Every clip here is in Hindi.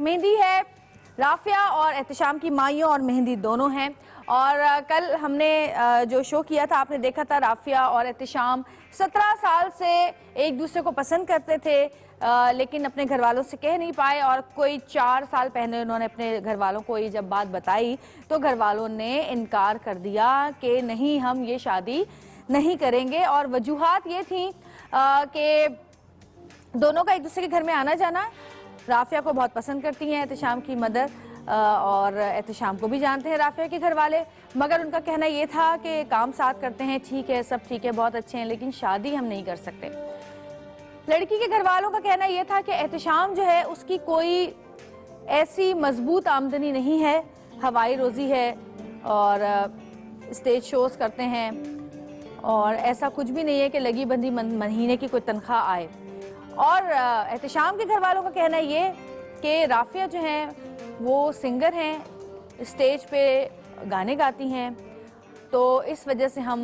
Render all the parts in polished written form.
मेहंदी है, राफिया और एहतिशाम की माइयों और मेहंदी दोनों हैं। और कल हमने जो शो किया था आपने देखा था, राफिया और एहतिशाम 17 साल से एक दूसरे को पसंद करते थे, लेकिन अपने घर वालों से कह नहीं पाए। और कोई 4 साल पहले उन्होंने अपने घर वालों को ये जब बात बताई तो घर वालों ने इनकार कर दिया कि नहीं, हम ये शादी नहीं करेंगे। और वजूहात ये थी कि दोनों का एक दूसरे के घर में आना जाना। राफिया को बहुत पसंद करती हैं एहतिशाम की मदर, और एहतिशाम को भी जानते हैं राफिया के घर वाले, मगर उनका कहना ये था कि काम साथ करते हैं, ठीक है, सब ठीक है, बहुत अच्छे हैं, लेकिन शादी हम नहीं कर सकते। लड़की के घर वालों का कहना ये था कि एहतिशाम जो है उसकी कोई ऐसी मजबूत आमदनी नहीं है, हवाई रोजी है और स्टेज शोज करते हैं, और ऐसा कुछ भी नहीं है कि लगी बंदी महीने की कोई तनख्वाह आए। और एहतिशाम के घर वालों का कहना ये कि राफिया जो हैं वो सिंगर हैं, स्टेज पे गाने गाती हैं, तो इस वजह से हम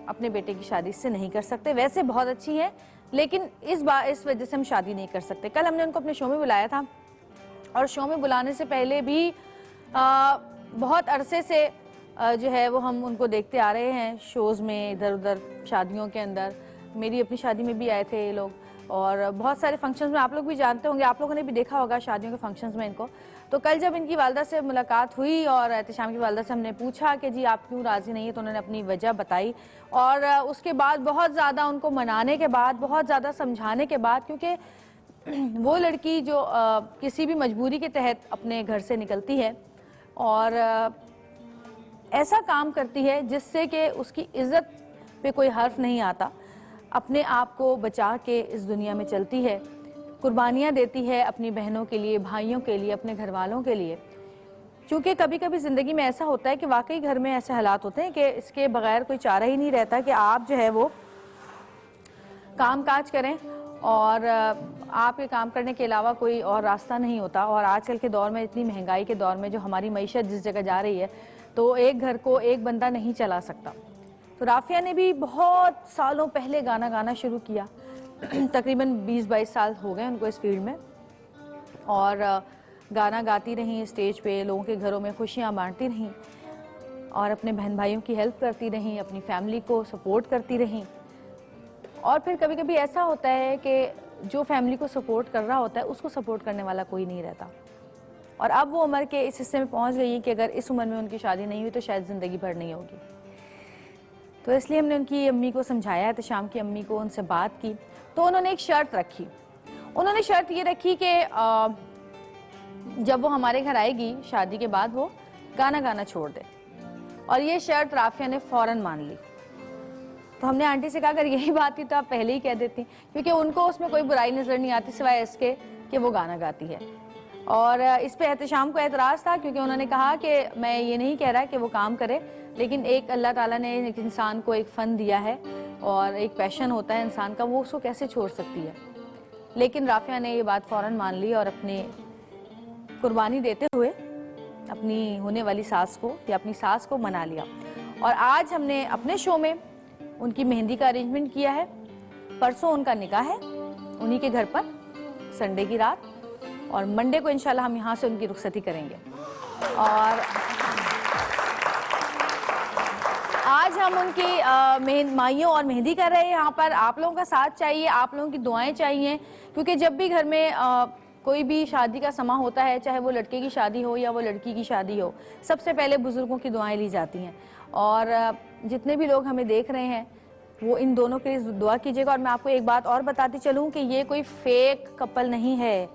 अपने बेटे की शादी इससे नहीं कर सकते। वैसे बहुत अच्छी हैं, लेकिन इस वजह से हम शादी नहीं कर सकते। कल हमने उनको अपने शो में बुलाया था, और शो में बुलाने से पहले भी बहुत अरसे से जो है वो हम उनको देखते आ रहे हैं शोज़ में, इधर उधर शादियों के अंदर। मेरी अपनी शादी में भी आए थे ये लोग, और बहुत सारे फंक्शंस में आप लोग भी जानते होंगे, आप लोगों ने भी देखा होगा शादियों के फंक्शंस में इनको। तो कल जब इनकी वालदा से मुलाकात हुई और एहतिशाम की वालदा से हमने पूछा कि जी आप क्यों राज़ी नहीं है, तो उन्होंने अपनी वजह बताई। और उसके बाद बहुत ज़्यादा उनको मनाने के बाद, बहुत ज़्यादा समझाने के बाद, क्योंकि वो लड़की जो किसी भी मजबूरी के तहत अपने घर से निकलती है और ऐसा काम करती है जिससे कि उसकी इज़्ज़त पे कोई हर्फ नहीं आता, अपने आप को बचा के इस दुनिया में चलती है, कुर्बानियाँ देती है अपनी बहनों के लिए, भाइयों के लिए, अपने घर वालों के लिए। क्योंकि कभी कभी ज़िंदगी में ऐसा होता है कि वाकई घर में ऐसे हालात होते हैं कि इसके बगैर कोई चारा ही नहीं रहता कि आप जो है वो काम काज करें, और आपके काम करने के अलावा कोई और रास्ता नहीं होता। और आजकल के दौर में, इतनी महंगाई के दौर में, जो हमारी मईशत जिस जगह जा रही है, तो एक घर को एक बंदा नहीं चला सकता। तो राफिया ने भी बहुत सालों पहले गाना गाना शुरू किया, तकरीबन 20-22 साल हो गए उनको इस फील्ड में, और गाना गाती रहीं स्टेज पे, लोगों के घरों में खुशियाँ बांटती रहीं, और अपने बहन भाइयों की हेल्प करती रहीं, अपनी फैमिली को सपोर्ट करती रहीं। और फिर कभी कभी ऐसा होता है कि जो फैमिली को सपोर्ट कर रहा होता है उसको सपोर्ट करने वाला कोई नहीं रहता। और अब वो उम्र के इस हिस्से में पहुंच गई है कि अगर इस उम्र में उनकी शादी नहीं हुई तो शायद ज़िंदगी भर नहीं होगी। तो इसलिए हमने उनकी अम्मी को समझाया, एहतिशाम की अम्मी को, उनसे बात की, तो उन्होंने एक शर्त रखी। उन्होंने शर्त ये रखी कि जब वो हमारे घर आएगी शादी के बाद, वो गाना गाना छोड़ दे। और ये शर्त राफिया ने फ़ौरन मान ली। तो हमने आंटी से कहा अगर यही बात थी तो आप पहले ही कह देती, क्योंकि उनको उसमें कोई बुराई नज़र नहीं आती सिवाय इसके कि वो गाना गाती है। और इस पे एहतिशाम को एतराज़ था, क्योंकि उन्होंने कहा कि मैं ये नहीं कह रहा कि वो काम करे, लेकिन एक अल्लाह ताला ने एक इंसान को एक फ़न दिया है और एक पैशन होता है इंसान का, वो उसको कैसे छोड़ सकती है। लेकिन राफिया ने ये बात फ़ौरन मान ली और अपनी कुर्बानी देते हुए अपनी होने वाली सास को या अपनी सास को मना लिया। और आज हमने अपने शो में उनकी मेहंदी का अरेंजमेंट किया है। परसों उनका निकाह है उन्हीं के घर पर, संडे की रात, और मंडे को इंशाल्लाह हम यहाँ से उनकी रुखसती करेंगे। और आज हम उनकी माइयों और मेहंदी कर रहे हैं यहाँ पर। आप लोगों का साथ चाहिए, आप लोगों की दुआएं चाहिए, क्योंकि जब भी घर में कोई भी शादी का समा होता है, चाहे वो लड़के की शादी हो या वो लड़की की शादी हो, सबसे पहले बुजुर्गों की दुआएं ली जाती हैं। और जितने भी लोग हमें देख रहे हैं वो इन दोनों के लिए दुआ कीजिएगा। और मैं आपको एक बात और बताती चलूँ कि ये कोई फेक कपल नहीं है,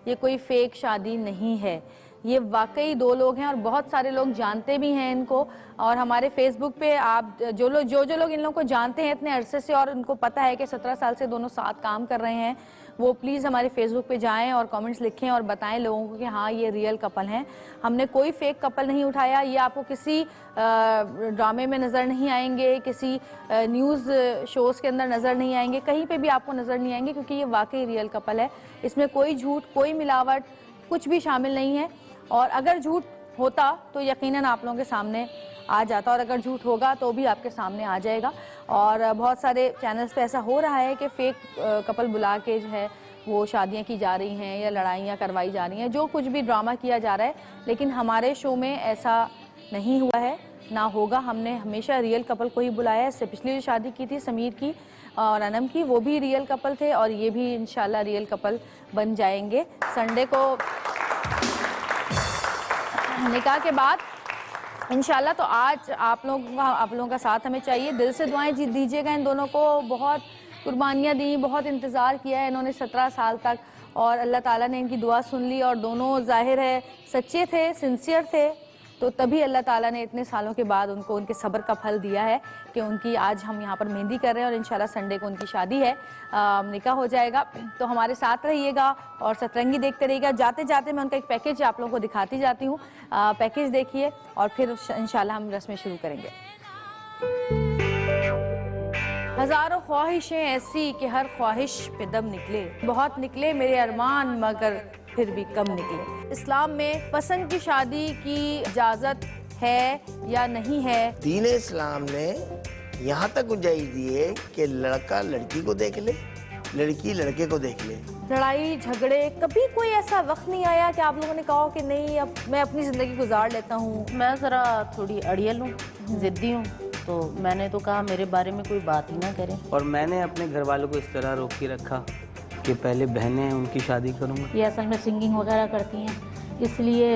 ये कोई फेक शादी नहीं है, ये वाकई दो लोग हैं और बहुत सारे लोग जानते भी हैं इनको। और हमारे फेसबुक पे आप जो लोग इन लोगों को जानते हैं इतने अरसे से और उनको पता है कि 17 साल से दोनों साथ काम कर रहे हैं, वो प्लीज़ हमारे फेसबुक पे जाएं और कमेंट्स लिखें और बताएं लोगों को कि हाँ ये रियल कपल हैं। हमने कोई फेक कपल नहीं उठाया। ये आपको किसी ड्रामे में नज़र नहीं आएंगे, किसी न्यूज़ शोज़ के अंदर नज़र नहीं आएंगे, कहीं पे भी आपको नज़र नहीं आएंगे, क्योंकि ये वाकई रियल कपल है। इसमें कोई झूठ, कोई मिलावट, कुछ भी शामिल नहीं है। और अगर झूठ होता तो यकीनन आप लोगों के सामने आ जाता, और अगर झूठ होगा तो भी आपके सामने आ जाएगा। और बहुत सारे चैनल्स पे ऐसा हो रहा है कि फेक कपल बुला के जो है वो शादियां की जा रही हैं या लड़ाइयाँ करवाई जा रही हैं, जो कुछ भी ड्रामा किया जा रहा है, लेकिन हमारे शो में ऐसा नहीं हुआ है, ना होगा। हमने हमेशा रियल कपल को ही बुलाया है। इससे पिछली जो शादी की थी समीर की और अनम की, वो भी रियल कपल थे और ये भी इंशाल्लाह रियल कपल बन जाएंगे संडे को निकाह के बाद इंशाल्लाह। तो आज आप लोगों का साथ हमें चाहिए। दिल से दुआएं दीजिएगा इन दोनों को। बहुत कुर्बानियाँ दी, बहुत इंतज़ार किया है इन्होंने 17 साल तक, और अल्लाह ताला ने इनकी दुआ सुन ली। और दोनों ज़ाहिर है सच्चे थे, सिंसियर थे, तो तभी अल्लाह ताला ने इतने सालों के बाद उनको उनके सब्र का फल दिया है कि उनकी आज हम यहाँ पर मेहंदी कर रहे हैं और इंशाल्लाह संडे को उनकी शादी है, निकाह हो जाएगा। तो हमारे साथ रहिएगा और सतरंगी देखते रहिएगा। जाते जाते मैं उनका एक पैकेज आप लोगों को दिखाती जाती हूँ। पैकेज देखिए और फिर इंशाल्लाह हम रस्में शुरू करेंगे। हजारों ख्वाहिशें ऐसी कि हर ख्वाहिश पे दम निकले, बहुत निकले मेरे अरमान मगर फिर भी कम निकले। इस्लाम में पसंद की शादी की इजाजत है या नहीं है? दीन इस्लाम ने यहाँ तक गुंजाइश दी है कि लड़का लड़की को देख ले, लड़की लड़के को देख ले। लड़ाई झगड़े कभी कोई ऐसा वक्त नहीं आया कि आप लोगों ने कहा कि नहीं अब मैं अपनी जिंदगी गुजार लेता हूँ? मैं ज़रा थोड़ी अड़ियल हूँ, ज़िद्दी हूँ, तो मैंने तो कहा मेरे बारे में कोई बात ही ना करें। और मैंने अपने घर वालों को इस तरह रोक के रखा कि पहले बहनें हैं उनकी शादी करूँगा। ये असल में सिंगिंग वगैरह करती हैं, इसलिए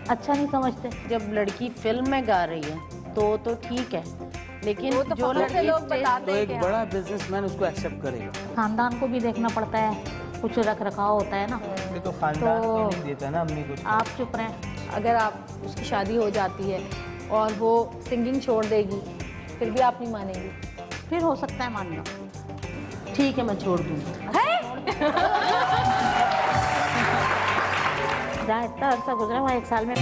अच्छा नहीं समझते। जब लड़की फिल्म में गा रही है तो ठीक है, लेकिन वो तो जो लड़की लोग बताते तो हैं एक कि बड़ा बिजनेसमैन उसको एक्सेप्ट करेगा। खानदान को भी देखना पड़ता है, कुछ रख रखाव होता है ना। ये तो खानदान तो नहीं देता ना अम्मी कुछ। आप चुप रहें। अगर आप उसकी शादी हो जाती है और वो सिंगिंग छोड़ देगी फिर भी आप नहीं मानेंगी? फिर हो सकता है मानना। ठीक है मैं छोड़ दूँगी। जहाँ इतना अर्सा गुजरा हुआ 1 साल में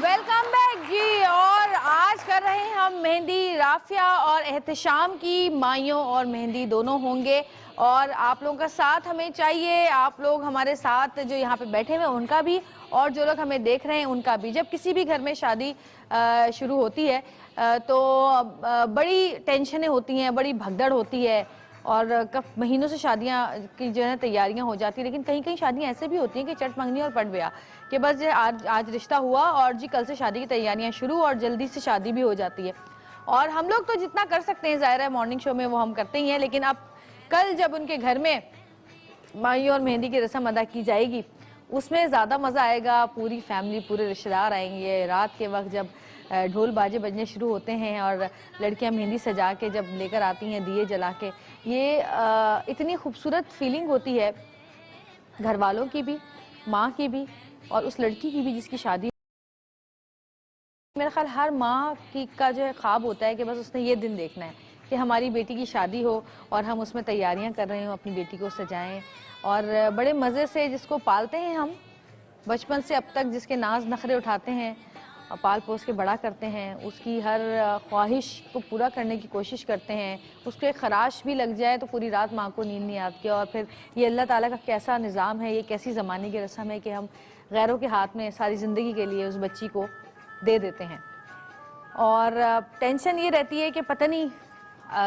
वेलकम बैक जी। और आज कर रहे हैं हम मेहंदी। राफिया और एहतिशाम की माइयों और मेहंदी दोनों होंगे और आप लोगों का साथ हमें चाहिए। आप लोग हमारे साथ जो यहाँ पे बैठे हुए उनका भी और जो लोग हमें देख रहे हैं उनका भी। जब किसी भी घर में शादी शुरू होती है तो बड़ी टेंशनें होती हैं, बड़ी भगदड़ होती है और कब महीनों से शादियां की जो है तैयारियां हो जाती हैं। लेकिन कहीं कहीं शादियां ऐसे भी होती हैं कि चट मंगनी और पट ब्याह कि बस जो आज रिश्ता हुआ और जी कल से शादी की तैयारियां शुरू और जल्दी से शादी भी हो जाती है। और हम लोग तो जितना कर सकते हैं ज़ाहिर है मॉर्निंग शो में वो हम करते ही हैं, लेकिन अब कल जब उनके घर में माई और मेहंदी की रस्म अदा की जाएगी उसमें ज़्यादा मज़ा आएगा। पूरी फैमिली, पूरे रिश्तेदार आएंगे। रात के वक्त जब ढोल बाजे बजने शुरू होते हैं और लड़कियां मेहंदी सजा के जब लेकर आती हैं दिए जला के, ये इतनी खूबसूरत फीलिंग होती है घर वालों की भी, माँ की भी और उस लड़की की भी जिसकी शादी। मेरा ख्याल हर माँ का जो है ख्वाब होता है कि बस उसने ये दिन देखना है कि हमारी बेटी की शादी हो और हम उसमें तैयारियां कर रहे हो, अपनी बेटी को सजाएं और बड़े मज़े से जिसको पालते हैं हम बचपन से अब तक, जिसके नाज नखरे उठाते हैं, पाल पोस के बड़ा करते हैं, उसकी हर ख्वाहिश को पूरा करने की कोशिश करते हैं। उसको एक खराश भी लग जाए तो पूरी रात माँ को नींद नहीं आती। और फिर ये अल्लाह ताला का कैसा निज़ाम है, ये कैसी ज़माने की रस्म है कि हम गैरों के हाथ में सारी ज़िंदगी के लिए उस बच्ची को दे देते हैं। और टेंशन ये रहती है कि पता नहीं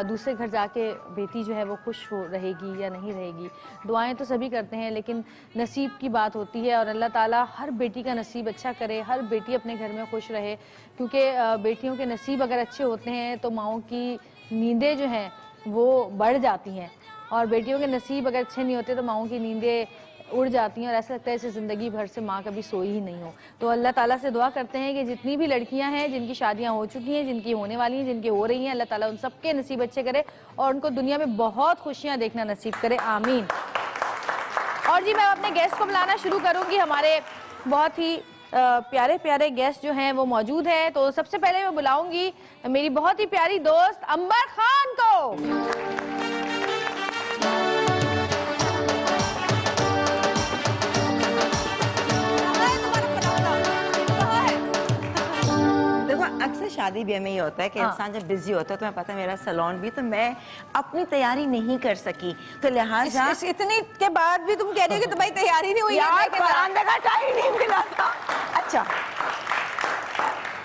दूसरे घर जाके बेटी जो है वो खुश हो रहेगी या नहीं रहेगी। दुआएं तो सभी करते हैं लेकिन नसीब की बात होती है और अल्लाह ताला हर बेटी का नसीब अच्छा करे, हर बेटी अपने घर में खुश रहे, क्योंकि बेटियों के नसीब अगर अच्छे होते हैं तो माँओं की नींदें जो हैं वो बढ़ जाती हैं और बेटियों के नसीब अगर अच्छे नहीं होते तो माँओं की नींदें उड़ जाती हैं और ऐसा लगता है जैसे ज़िंदगी भर से माँ कभी सोई ही नहीं हो। तो अल्लाह ताला से दुआ करते हैं कि जितनी भी लड़कियां हैं जिनकी शादियां हो चुकी हैं, जिनकी होने वाली हैं, जिनकी हो रही हैं, अल्लाह ताला उन सबके नसीब अच्छे करे और उनको दुनिया में बहुत खुशियां देखना नसीब करे, आमीन। और जी मैं अपने गेस्ट को बुलाना शुरू करूँगी। हमारे बहुत ही प्यारे प्यारे गेस्ट जो हैं वो मौजूद हैं। तो सबसे पहले मैं बुलाऊँगी मेरी बहुत ही प्यारी दोस्त अंबर खान को। अक्सर शादी ब्याह में ये होता है कि इंसान जब बिजी होता है, तो मैं पता है मेरा सैलून भी, तो मैं अपनी तैयारी नहीं कर सकी, तो लिहाजा इतनी के बाद भी तुम कह रही हो कि तुम्हारी तैयारी नहीं हुई यार, का टाइम नहीं मिला था। अच्छा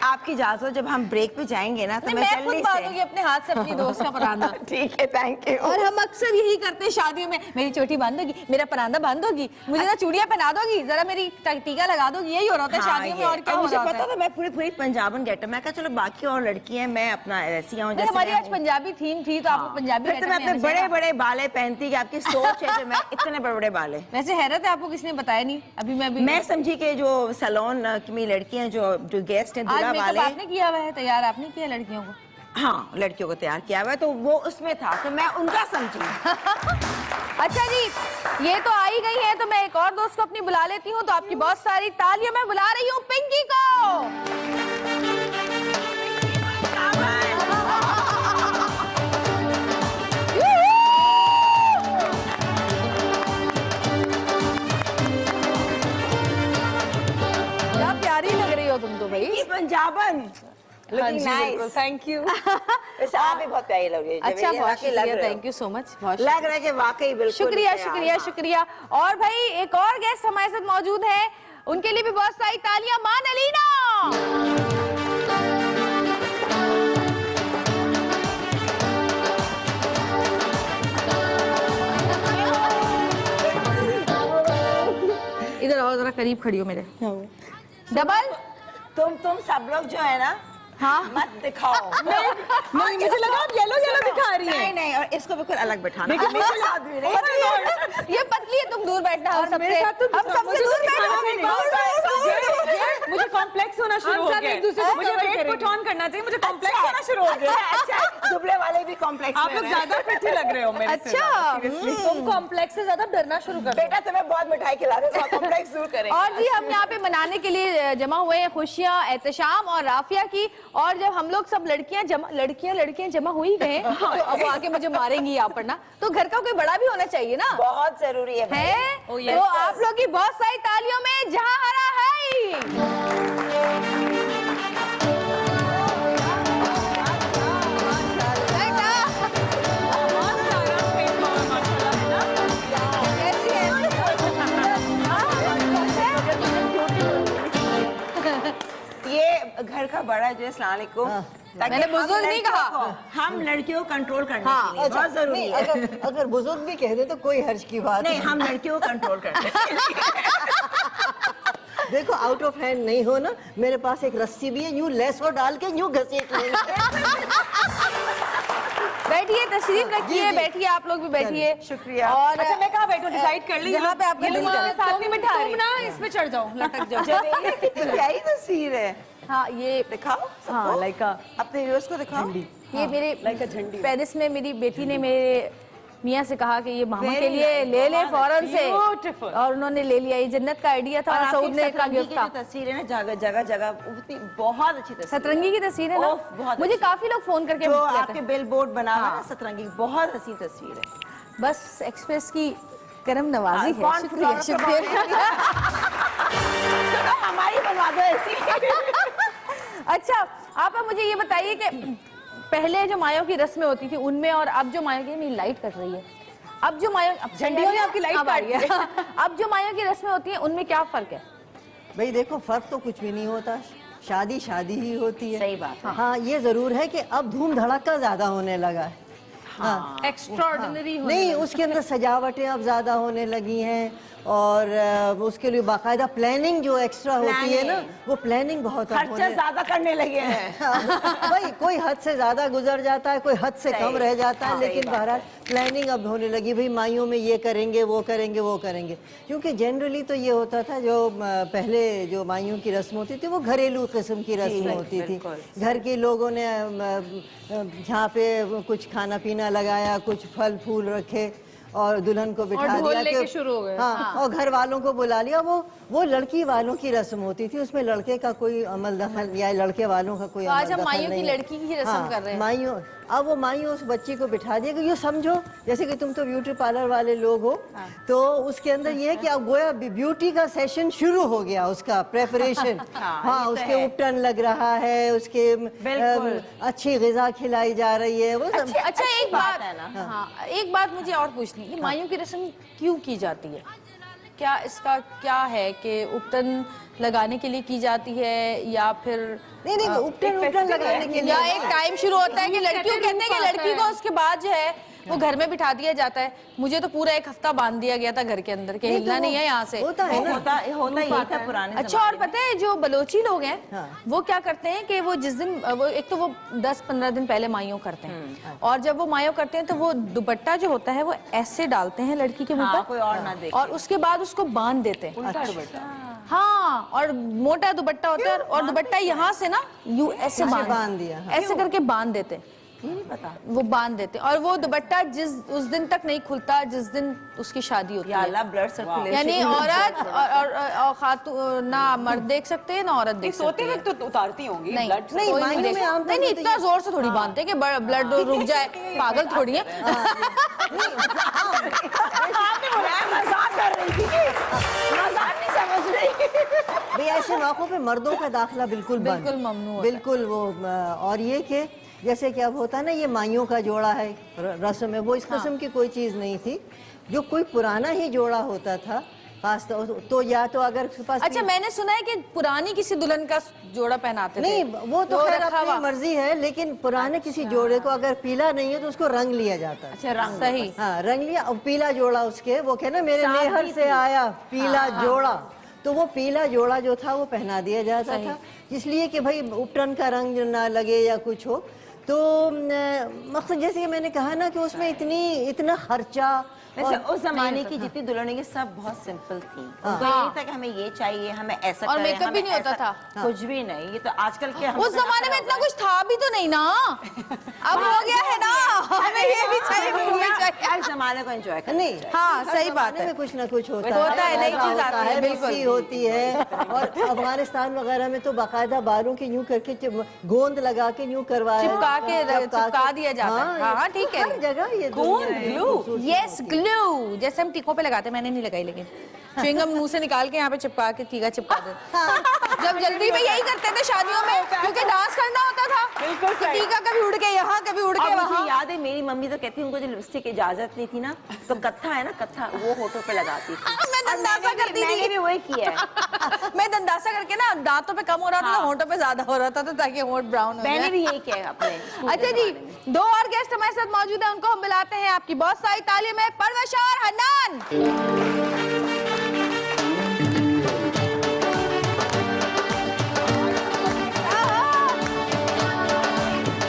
आपकी इजाजत, जब हम ब्रेक पे जाएंगे ना तो नहीं, मैं मैं खुद जल्दी बांधूंगी से। अपने हाथ से अपनी दोस्त का परांदा। ठीक है, थैंक यू। और हम अक्सर यही करते हैं शादियों में, मेरी चोटी बांध दोगी, मेरा परांदा बांध दोगी, मुझे ना चूड़ियां पहना दोगी, जरा मेरी टीका लगा दोगी, यही हो रहा होता है शादियों में। और क्या हो मुझे रहा पता होता था, मैं पूरी पंजाबन गेटअप, मैं कहा चलो बाकी और लड़की हैं, मैं अपना ऐसी आऊँ है। जैसे हमारी मैं आज हूँ। पंजाबी थीम थी तो आपको पंजाबी फिर तो मैं अपने बड़े बड़े बाले पहनती कि आपकी सोच है जो मैं इतने बड़े बड़े बाले। वैसे हैरत है, आपको किसने बताया नहीं अभी? मैं समझी कि जो सैलून की मेरी लड़कियां जो गेस्ट हैं आज दूल्हा मेकअप वाले, आपने किया हुआ है, तैयार आपने किया लड़कियों को? हाँ लड़कियों को तैयार किया हुआ है, तो वो उसमें था तो मैं उनका समझी। अच्छा जी, ये तो आई गई है, तो मैं एक और दोस्त को अपनी बुला लेती हूँ। तो आपकी बहुत सारी तालियां मैं बुला रही हूँ पिंकी को। क्या प्यारी लग रही हो तुम तो भाई। ये पंजाबन हाँ लुकिंग जी, नाइस, थैंक यू। वैसे आप भी बहुत प्यारी लग रही है। अच्छा, बहुत शुक्रिया, थैंक यू सो मच। बहुत लग रहा है कि वाकई बिल्कुल शुक्रिया तैयार। शुक्रिया शुक्रिया। और भाई एक और गेस्ट हमारे साथ मौजूद है, उनके लिए भी बहुत सारी तालियां। मान अलीना। इधर आओ, जरा करीब खड़ी हो मेरे। डबल तुम सब लोग जो है ना, हाँ मत दिखाओ। नहीं मुझे लगा आप येलो येलो दिखा रही हैं। नहीं, और इसको बिल्कुल अलग बैठाना। ये पतली है, तुम दूर बैठना, हम सबसे दूर बैठना। मुझे कॉम्प्लेक्स होना शुरू हो गया। मुझे वेट पुट ऑन करना चाहिए, मुझे कॉम्प्लेक्स होना शुरू हो गया। अच्छा, दुबले वाले भी कॉम्प्लेक्स आप लोग ज्यादा प्रिटी लग रहे हो मेरे से। अच्छा, तुम कॉम्प्लेक्स से ज्यादा डरना शुरू कर दो। बेटा तुम्हें बहुत मिठाई खिला रहे हो, कॉम्प्लेक्स दूर करेंगे। और जी हम यहाँ पे मनाने के लिए जमा हुए हैं खुशियाँ एहतशाम और राफिया की। और जब हम लोग सब लड़कियां जमा हुई गए तो अब वो आके मुझे मारेंगी यहाँ पर ना, तो घर का कोई बड़ा भी होना चाहिए ना, बहुत जरूरी है है? Oh, yes. तो आप लोग की बहुत सारी तालियों में जहाँ हरा है। ये घर का बड़ा जो है, अस्सलाम वालेकुम। ताकि मैंने हम बुजुर्ग नहीं लड़कियों कहा। को- हम लड़कियों को कंट्रोल करने हाँ, के लिए बहुत जरूरी नहीं, है। अगर बुजुर्ग भी कह दे तो कोई हर्ज की बात नहीं, हम लड़कियों को कंट्रोल करने के लिए। देखो आउट ऑफ हैंड नहीं हो ना, मेरे पास एक रस्सी भी है, यूं लेस और डाल के यूं घसीट लेंगे। बैठिए, तशरीफ रखिए, बैठिए, आप लोग भी बैठिए। शुक्रिया। और अच्छा मैं कहाँ बैठूं, डिसाइड कर ली। जहाँ पे आपका दिल करे। साथ में बिठा रही। तुम ना इसमें चढ़ जाओ, लटक जाओ। ये कितनी प्यारी तस्वीर है। हाँ, ये दिखाओ सबको। हाँ, लाइक अपने व्यूअर्स को दिखाओ। ये मेरे like a झंडी। पेरिस में मेरी बेटी ने मेरे मियाँ से कहा कि ये मामा Very के लिए nice, ले ले फौरन से, Beautiful। और उन्होंने ले लिया। ये जन्नत का आइडिया था और आपकी सऊद ने का सतरंगी गिफ्ट की था। जो तस्वीर है ना, जगह जगह जगह उतनी बहुत अच्छी तस्वीर है। सतरंगी की तस्वीर है ना, ओफ, बहुत मुझे अच्छी। काफी लोग फोन करके जो कहते आपके हैं। बिल बोर्ड बना हुआ है ना, हाँ। सतरंगी की बहुत हसीन तस्वीर है। बस एक्सप्रेस की करम नवाजी है। कौन शुक्रिया photographer शुक्रिया। चलो हमारी बनवा दो ऐसी। अच्छा, आप अब मुझे ये बताइए कि पहले जो मायों की रस्में होती थी उनमें और अब जो मायों की, मेरी लाइट कट रही है, अब जो मायों झंडियों में आपकी लाइट अब आ काट रही है। अब जो मायों की रस्में होती हैं उनमें क्या फर्क है? भाई देखो फर्क तो कुछ भी नहीं होता, शादी शादी ही होती है। सही बात है। हाँ, ये जरूर है कि अब धूम धड़ाका ज्यादा होने लगा है। हाँ, एक्स्ट्राऑर्डिनरी नहीं, उसके अंदर सजावटें अब ज्यादा होने लगी हैं और उसके लिए बाकायदा प्लानिंग जो एक्स्ट्रा होती है ना, वो प्लानिंग बहुत अब खर्चा ज्यादा करने लगे हैं। भाई कोई हद से ज्यादा गुजर जाता है, कोई हद से सही, कम रह जाता है, हाँ, लेकिन सही बात बहरहाल प्लानिंग अब होने लगी। भाई माइयों में ये करेंगे वो करेंगे वो करेंगे, क्योंकि जनरली तो ये होता था जो पहले जो माइयों की रस्म होती थी वो घरेलू किस्म की रस्म होती थी। घर के लोगों ने यहाँ पे कुछ खाना पीना लगाया, कुछ फल फूल रखे और दुल्हन को बिठा दिया लेके शुरू हो गए। हाँ, और घर वालों को बुला लिया। वो लड़की वालों की रस्म होती थी, उसमें लड़के का कोई अमल दखल या लड़के वालों का कोई तो अमल आज हम दखल माइयों की नहीं है। लड़की की रस्म कर रहे हैं। माइयों, अब वो माइयों उस बच्ची को बिठा दिया कि ये समझो जैसे कि तुम तो ब्यूटी पार्लर वाले लोग हो, तो उसके अंदर ये है कि अब गोया ब्यूटी का सेशन शुरू हो गया, उसका प्रेपरेशन। हाँ, उसके उपटन लग रहा है, उसके अच्छी ग़िज़ा खिलाई जा रही है। वो सब अच्छा, एक बात है ना। हाँ, एक बात मुझे और पूछनी है, माइयों की रस्म क्यों की जाती है? क्या इसका क्या है कि उपटन लगाने के लिए की जाती है या फिर नहीं उपटन लगाने के लिए या एक टाइम शुरू होता है कि लड़कियों कहते हैं कि लड़की को उसके बाद जो है वो घर में बिठा दिया जाता है। मुझे तो पूरा 1 हफ्ता बांध दिया गया था घर के अंदर के हिलना नहीं है यहाँ से। होता है ना, होता यही था पुराने अच्छा, और पता है जो बलोची लोग हैं हाँ। वो क्या करते हैं कि वो जिस दिन वो एक तो वो 10-15 दिन पहले माइयों करते हैं और जब वो माइयों करते हैं तो वो दुपट्टा जो होता है वो ऐसे डालते हैं लड़की के मुंह पर, कोई और ना देखे। और उसके बाद उसको बांध देते हैं। हाँ, और मोटा दुपट्टा होता है और दुपट्टा यहाँ से ना यूं ऐसे बांध दिया, हाँ। ऐसे करके बांध देते हैं। ये नहीं पता। वो बांध देते हैं और वो दुपट्टा उस दिन तक नहीं खुलता जिस दिन उसकी शादी होती या है। अल्लाह, ब्लड सर्कुलेशन। यानी औरत और खातून ना मर्द देख सकते हैं ना औरत देख सकते सोते हैं। वक्त तो उतारती होंगी नहीं, ब्लड। नहीं, कोई नहीं देख- नहीं, नहीं, इतना जोर से थोड़ी बांधते कि ब्लड रुक जाए, पागल थोड़ी है। मजाक कर रही थी, मजाक नहीं समझ रही। भाई ऐसे मौकों पे मर्दों का दाखिला बिल्कुल बंद, बिल्कुल ममनू होता है। बिल्कुल वो और ये कि जैसे कि अब होता है ना, ये माइयों का जोड़ा है रस्म है, वो इस किस्म की कोई चीज़ नहीं थी। जो कोई पुराना ही जोड़ा होता था खास तो या तो अगर उसके पास अच्छा, मैंने सुना है कि पुरानी किसी दुल्हन का जोड़ा पहनाते थे। नहीं, वो तो खैर रखा अपनी हुआ। मर्जी है, लेकिन पुराने किसी जोड़े को अगर पीला नहीं है तो उसको रंग लिया जाता है। अच्छा, रंग सही। हाँ, रंग लिया और पीला जोड़ा उसके वो कहना मेरे नेहर से आया पीला जोड़ा, तो वो पीला जोड़ा जो था वो पहना दिया जाता था, इसलिए कि भाई उपटन का रंग ना लगे या कुछ हो। तो मकसद जैसे कि मैंने कहा ना कि उसमें इतना खर्चा। वैसे उस जमाने की जितनी दुल्हनें की सब बहुत सिंपल थी। उनको यही था कि हमें ये चाहिए, हमें ऐसा और करें, मेकअप भी हमें नहीं होता ऐसा- था। कुछ भी नहीं। ये तो आजकल के उस जमाने में इतना कुछ था भी तो नहीं ना, अब हो गया है ना, हमें ये भी चाहिए वो भी चाहिए। हर जमाने को एंजॉय करना नहीं, हाँ, हर सही बात जमाने है। में कुछ ना कुछ होता होता है, नई चीज होता आती है, बिल्कुल। मिक्सी होती है। और अफगानिस्तान वगैरह में तो बाकायदा बालों के यूं करके गोंद लगा के यूं करवाया, चिपका दिया जाता है। हाँ, ठीक है। हर जगह ये ग्लू। यस, ग्लू जैसे हम टीकों पे लगाते हैं। मैंने नहीं लगाई, लेकिन च्युइंगम मुंह से निकाल के यहाँ पे चिपका के टीका चिपका दे। जब जल्दी में यही करते थे शादियों में, क्योंकि डांस करना होता था। बिल्कुल तो सही। टीका कभी उड़ के यहाँ, कभी उड़ के और वहाँ। मुझे याद है मेरी मम्मी तो कहती, उनको जो लिपस्टिक की इजाजत नहीं थी ना, तो कत्था है ना, कत्था वो होठों पे लगाती थी। मैं दंदासा करती मैंने थी। भी वही किया है। मैं दंदासा करके ना दांतों पे कम हो रहा था, हाँ। होठों पे ज्यादा हो रहा था, तो ताकि होठ ब्राउन हो मैंने जाए। भी यही किया है अपने स्कूल अच्छा के जी, जमाने में। 2 और गेस्ट हमारे साथ मौजूद हैं, उनको हम बुलाते हैं। आपकी बहुत सारी तालियों में परवश और हन्नान।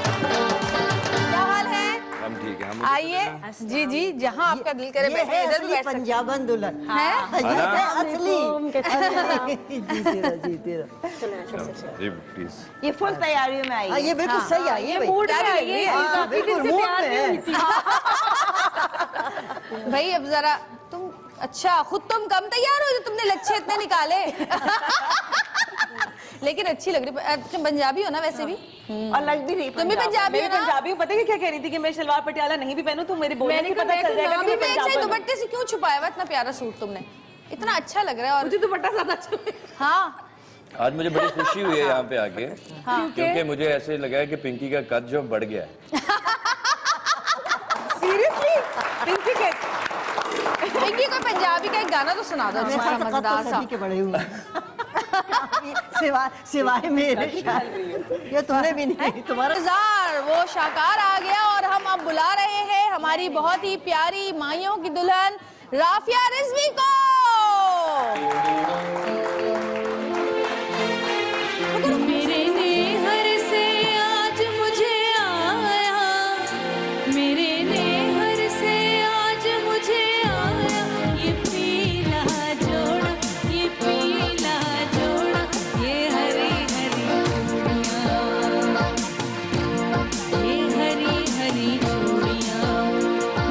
क्या हाल है? हम ठीक है। हम आइए जी जी, जहाँ आपका दिल करे ये बैठे, है इधर भी असली बैठ सकते हैं। पंजाबन दुल्हन हैं? ये है असली। जीते रहो। जी प्लीज। ये फुल तैयारियों में आई हाँ, है। ये बिल्कुल सही है, ये मूड में आई है। हाँ, काफी दिन बिल्कुल से मूड तैयार में नहीं है। हुई थी। भाई अब जरा तुम, अच्छा खुद तुम कम तैयार हो जो तुमने लच्छे इतने निकाले। लेकिन अच्छी लग रही। तुम पंजाबी हो ना वैसे भी? और लग भी रही तुम भी पंजाबी मैं हो ना? पंजाबी हूँ। पता है क्या कह रही थी कि मैं शलवार पटियाला नहीं भी पहनूं तो मेरे बोलने से पता चल जाएगा कि अभी मैं मैं अच्छा पंजाबन हूँ। दुपट्टे से क्यों छुपाया हुआ इतना प्यारा सूट तुमने? इतना अच्छा लग रहा है। और मुझे दुपट्टा ज्यादा अच्छा लगा। हाँ, आज मुझे बड़ी खुशी हुई है यहाँ पे आके, क्योंकि मुझे ऐसे लगा है कि पिंकी का कद जो बढ़ गया है। सीरियसली पिंकी के पिंकी कोई पंजाबी का एक गाना तो सुना दो, अच्छा सा मजेदार सा। सभी के बड़े हुए सिवाय मेरे शायद। ये तुमने भी नहीं, तुम्हारा इंतजार वो शाकार आ गया और हम अब बुला रहे हैं हमारी बहुत ही प्यारी माइयों की दुल्हन राफिया रिजवी को। मेरे नेहर से आज मुझे आया, मेरे नेहर से आज मुझे आया, ये पीला जोड़ा, ये पीला जोड़ा, ये हरी हरी चूड़ियाँ, ये हरी हरी चूड़ियाँ।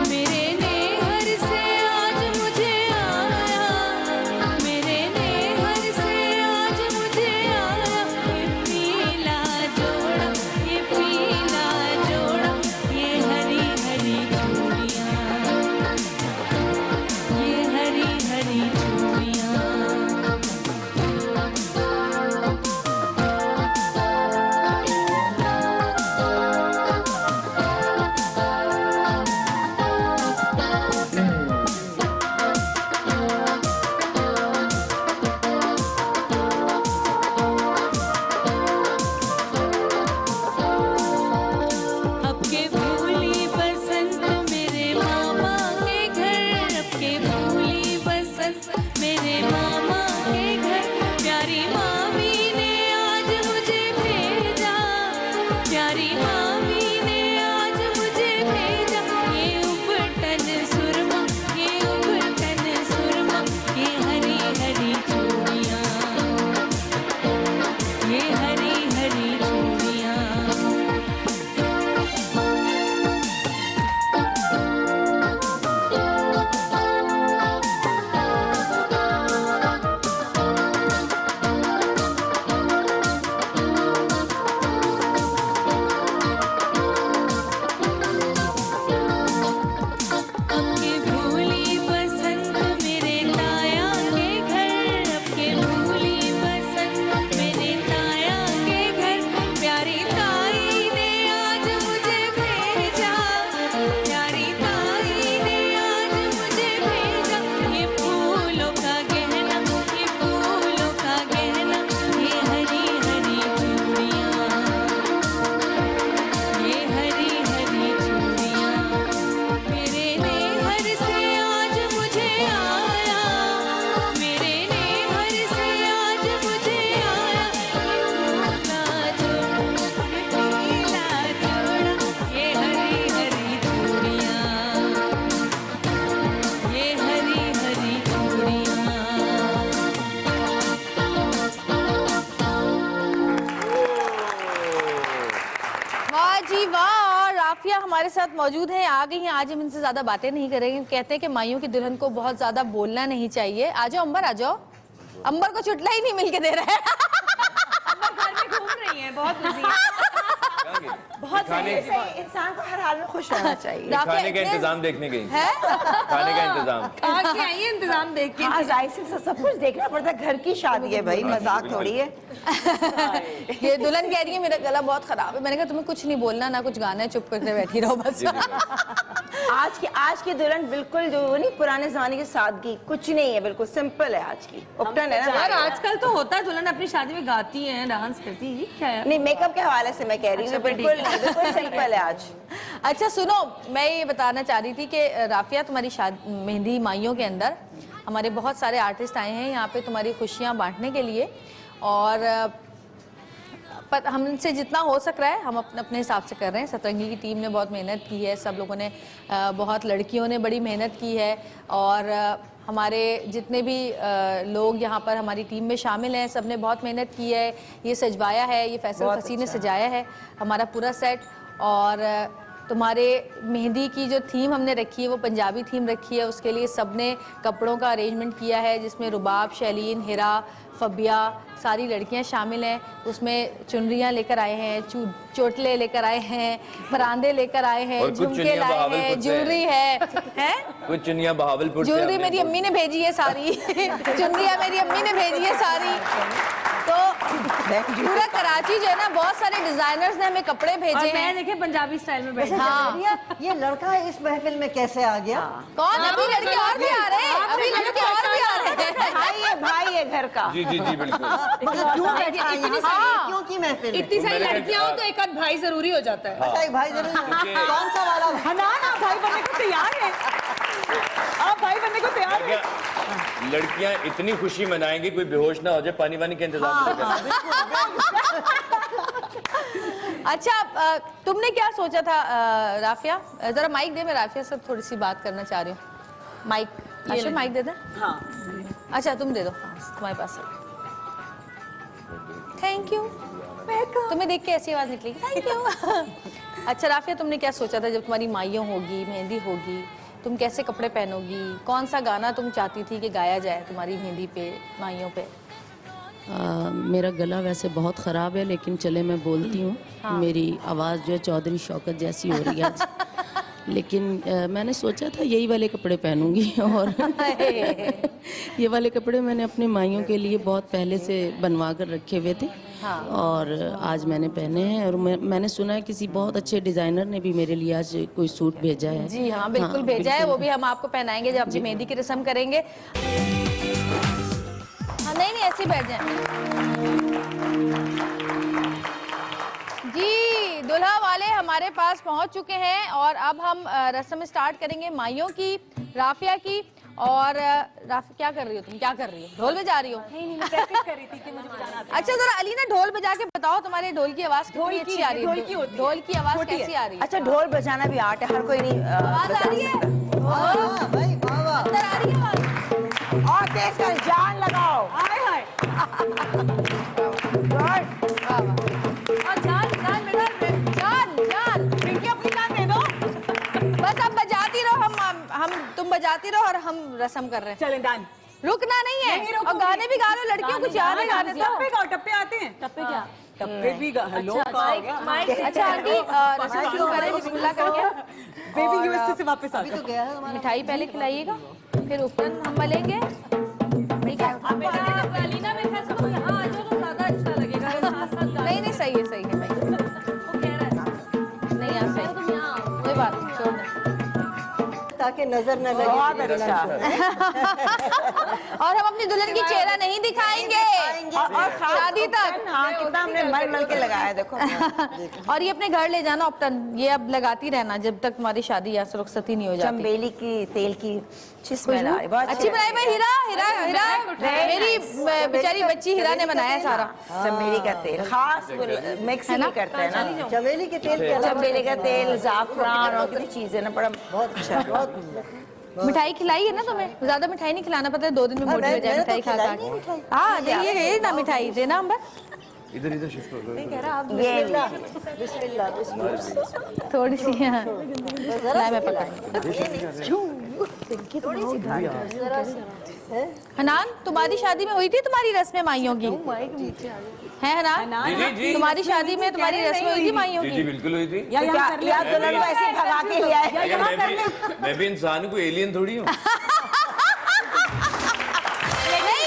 मेरे नेहर से आज मुझे आया, मेरे नेहर के भूली बसंत मेरे ताया के घर, अब के भूली बसंत मेरे ताया के घर। प्यारी ताई ने आज मुझे भेजा, प्यारी ताई ने आज मुझे भेजा। ये फूलों का गहना, ये फूलों का गहना, ये हरी हरी चूड़ियाँ, ये हरी हरी चूड़ियाँ। मेरे नेहर से आज मुझे आया, मेरे नेहर से आज मुझे आया। ये पीला जोड़ा, ये हरी हरी चूड़ियाँ, ये हरी हरी चूड़ियाँ। वाह जी वाह। और राफिया हमारे साथ मौजूद हैं, आ गई हैं। आज हम इनसे ज्यादा बातें नहीं करेंगे। कहते हैं कि माइयों की दुल्हन को बहुत ज्यादा बोलना नहीं चाहिए। आ जाओ अंबर, आ जाओ। अंबर को चुटला ही नहीं मिलके दे रहा है। घर में घूम रही है, बहुत बिजी है। बहुत सही इंसान को हर हाल में खुश रहना चाहिए। खाने का इंतजाम देखने गई, है खाने का इंतजाम। कहाँ से आई है इंतजाम देख के? हाँ, जाहिर से सब कुछ देखना पड़ता है, घर की शादी है भाई, मजाक थोड़ी है। ये दुल्हन कह रही है मेरा गला बहुत खराब है। मैंने कहा तुम्हें कुछ नहीं बोलना, ना कुछ गाना है, चुप करके बैठी रहो बस। आज की दुल्हन बिल्कुल जो नहीं पुराने जमाने की सादगी कुछ नहीं है, बिल्कुल सिंपल है आज की। उपटन है ना यार आजकल तो होता है दुल्हन अपनी शादी में गाती है, डांस करती है, क्या है? नहीं, मेकअप के हवाले से मैं कह रही हूँ, बिल्कुल बिल्कुल सिंपल है आज। अच्छा सुनो, मैं ये बताना चाह रही थी कि राफिया तुम्हारी मेहंदी माइयों के अंदर हमारे बहुत सारे आर्टिस्ट आए हैं यहाँ पे तुम्हारी खुशियाँ बांटने के लिए। और पर हमसे जितना हो सक रहा है हम अपने अपने हिसाब से कर रहे हैं। सतरंगी की टीम ने बहुत मेहनत की है, सब लोगों ने बहुत लड़कियों ने बड़ी मेहनत की है। और हमारे जितने भी लोग यहाँ पर हमारी टीम में शामिल हैं, सब ने बहुत मेहनत की है। ये सजवाया है, ये फैसल फसी ने सजाया है हमारा पूरा सेट। और तुम्हारे मेहंदी की जो थीम हमने रखी है वो पंजाबी थीम रखी है। उसके लिए सब ने कपड़ों का अरेंजमेंट किया है, जिसमें रुबाब, शैलीन, हिरा, फबिया सारी लड़कियां शामिल हैं। उसमें चुनरियां लेकर आए हैं, चोटले लेकर आए हैं, परांदे लेकर आए हैं, झुमके लाए हैं, ज्वेलरी है। कुछ चुनिया बहावलपुर से ज्वेलरी मेरी अम्मी ने भेजी है सारी। चुनरियां मेरी अम्मी ने भेजी है सारी। तो पूरा कराची जो है ना, बहुत सारे डिजाइनर्स ने हमें कपड़े भेजे हैं। मैं देखे पंजाबी स्टाइल में बैठी। हाँ। ये लड़का इस महफिल में कैसे आ गया? कौन? अभी लड़के और भी आ रहे हैं, अभी लड़के और भी आ रहे हैं। भाई है घर का। जी जी जी बिल्कुल। क्यों बैठा है यहाँ? क्यों की महफिल में? इतनी सारी लड़कियां हो तो एक आध भाई जरूरी हो जाता है। अच्छा, एक भाई जरूर। कौन सा वाला? ना भाई बनने को तैयार है, आप भाई बनने को तैयार है। लड़कियां इतनी खुशी मनाएंगी, कोई बेहोश ना हो जाए, पानी वानी का इंतजाम भी करें। अच्छा, तुमने क्या सोचा था राफिया? जरा माइक दे, मैं राफिया से थोड़ी सी बात करना चाह रही हूँ। माइक, अच्छा माइक दे दे। हाँ। अच्छा तुम दे दो, तुम्हारे पास। Thank you. तुम्हें देख के ऐसी आवाज निकली, थैंक यू। अच्छा राफिया, तुमने क्या सोचा था जब तुम्हारी माइयों होगी, मेहंदी होगी, तुम कैसे कपड़े पहनोगी? कौन सा गाना तुम चाहती थी कि गाया जाए तुम्हारी मेहंदी पे, माइयों पे? मेरा गला वैसे बहुत ख़राब है, लेकिन चले मैं बोलती हूँ। मेरी आवाज़ जो है चौधरी शौकत जैसी हो रही है आज। लेकिन मैंने सोचा था यही वाले कपड़े पहनूंगी। और ये वाले कपड़े मैंने अपने माइयों के लिए बहुत पहले से बनवा कर रखे हुए थे। और आज मैंने पहने हैं। और मैंने सुना है किसी बहुत अच्छे डिज़ाइनर ने भी मेरे लिए आज कोई सूट भेजा है। जी हाँ, बिल्कुल भेजा है। वो भी हम आपको पहनाएंगे जब अपनी मेहंदी की रस्म करेंगे। हाँ, नहीं ऐसे ही बैठ जाए जी। दुल्हा वाले हमारे पास पहुंच चुके हैं और अब हम रस्म स्टार्ट करेंगे माइयों की, राफिया की। और राफिया क्या कर रही हो तुम? क्या कर रही हो? ढोल बजा रही हो? नहीं, मैं प्रैक्टिस कर रही थी कि मुझे बजाना आता है। अच्छा जरा अलीना ढोल बजा के बताओ, तुम्हारे ढोल की आवाज कितनी अच्छी आ रही है? ढोल की आवाज कैसी आ रही है? अच्छा, ढोल बजाना भी आर्ट है, हर कोई नहीं आवाज आ रही है? भाई बाबा, अंदर आ रही है आवाज? और तेज कर, जान लगाओ। हाय हाय। और जान पिंकी अपनी जान दे दो। बस अब बजाती रहो, हम तुम बजाती रहो और हम रस्म कर रहे हैं। चलें डन। रुकना नहीं है। और गाने भी गा लो, लड़कियों को याद है गाने तो। टप्पे गाओ, टप्पे आते हैं। टप्पे क्या? टप्पे भी हेलो का हो गया अच्छा आंटी रस्म शुरू करें बिस्मिल्लाह करके। बेबी यूएसए से वापस आ अभी तो गया है हमारा मिठाई पहले खिलाइएगा, फिर ऊपर हम मलेंगे। ठीक है अलीना मेरे ख्याल से तुम यहाँ आ जाओ तो ज्यादा अच्छा लगेगा, साथ साथ नहीं नहीं सही है भाई, वो कह रहा है नहीं यहाँ सही, तुम यहाँ आओ। कोई बात नहीं छोड़ दे। ताकि नजर न लगे। बहुत अच्छा। और हम अपनी दुल्हन की चेहरा नहीं दिखाएंगे और शादी तक। हाँ कितना हमने मल के लगाया देखो। और ये अपने घर ले जाना ऑप्टन, ये अब लगाती रहना जब तक तुम्हारी शादी या रुखसती नहीं हो जाती। चंबेली की तेल की स्मेल आ रही है, बहुत अच्छी बनाई भाई, हीरा हीरा हीरा मेरी बेचारी बच्ची हीरा ने बनाया है सारा। चंबेली का तेल खास मिक्स नहीं करते हैं ना, चमेली के तेल के अलावा चंबेली का तेल, जाफरान और कितनी चीजें ना, बड़ा बहुत अच्छा, बहुत मिठाई खिलाई है ना तुम्हें? ज्यादा मिठाई नहीं खिलाना, पता है 2 दिन में मोटी हो जाए मिठाई खा खा के। हाँ ये ना मिठाई देना हम इधर इधर शिफ्ट हो लो। बिस्मिल्लाह बिस्मिल्लाह। थोड़ी सी। हाँ मैं पकाई। हनान तुम्हारी शादी में हुई थी तुम्हारी रस्में माइयों की? है हनान जी। तुम्हारी शादी में तुम्हारी रस्में हुई थी माइयों जी की? बिल्कुल हुई थी। या दुल्हन को ऐसे भगा के ले आए। मैं भी इंसान हूँ, कोई एलियन थोड़ी हूँ। नहीं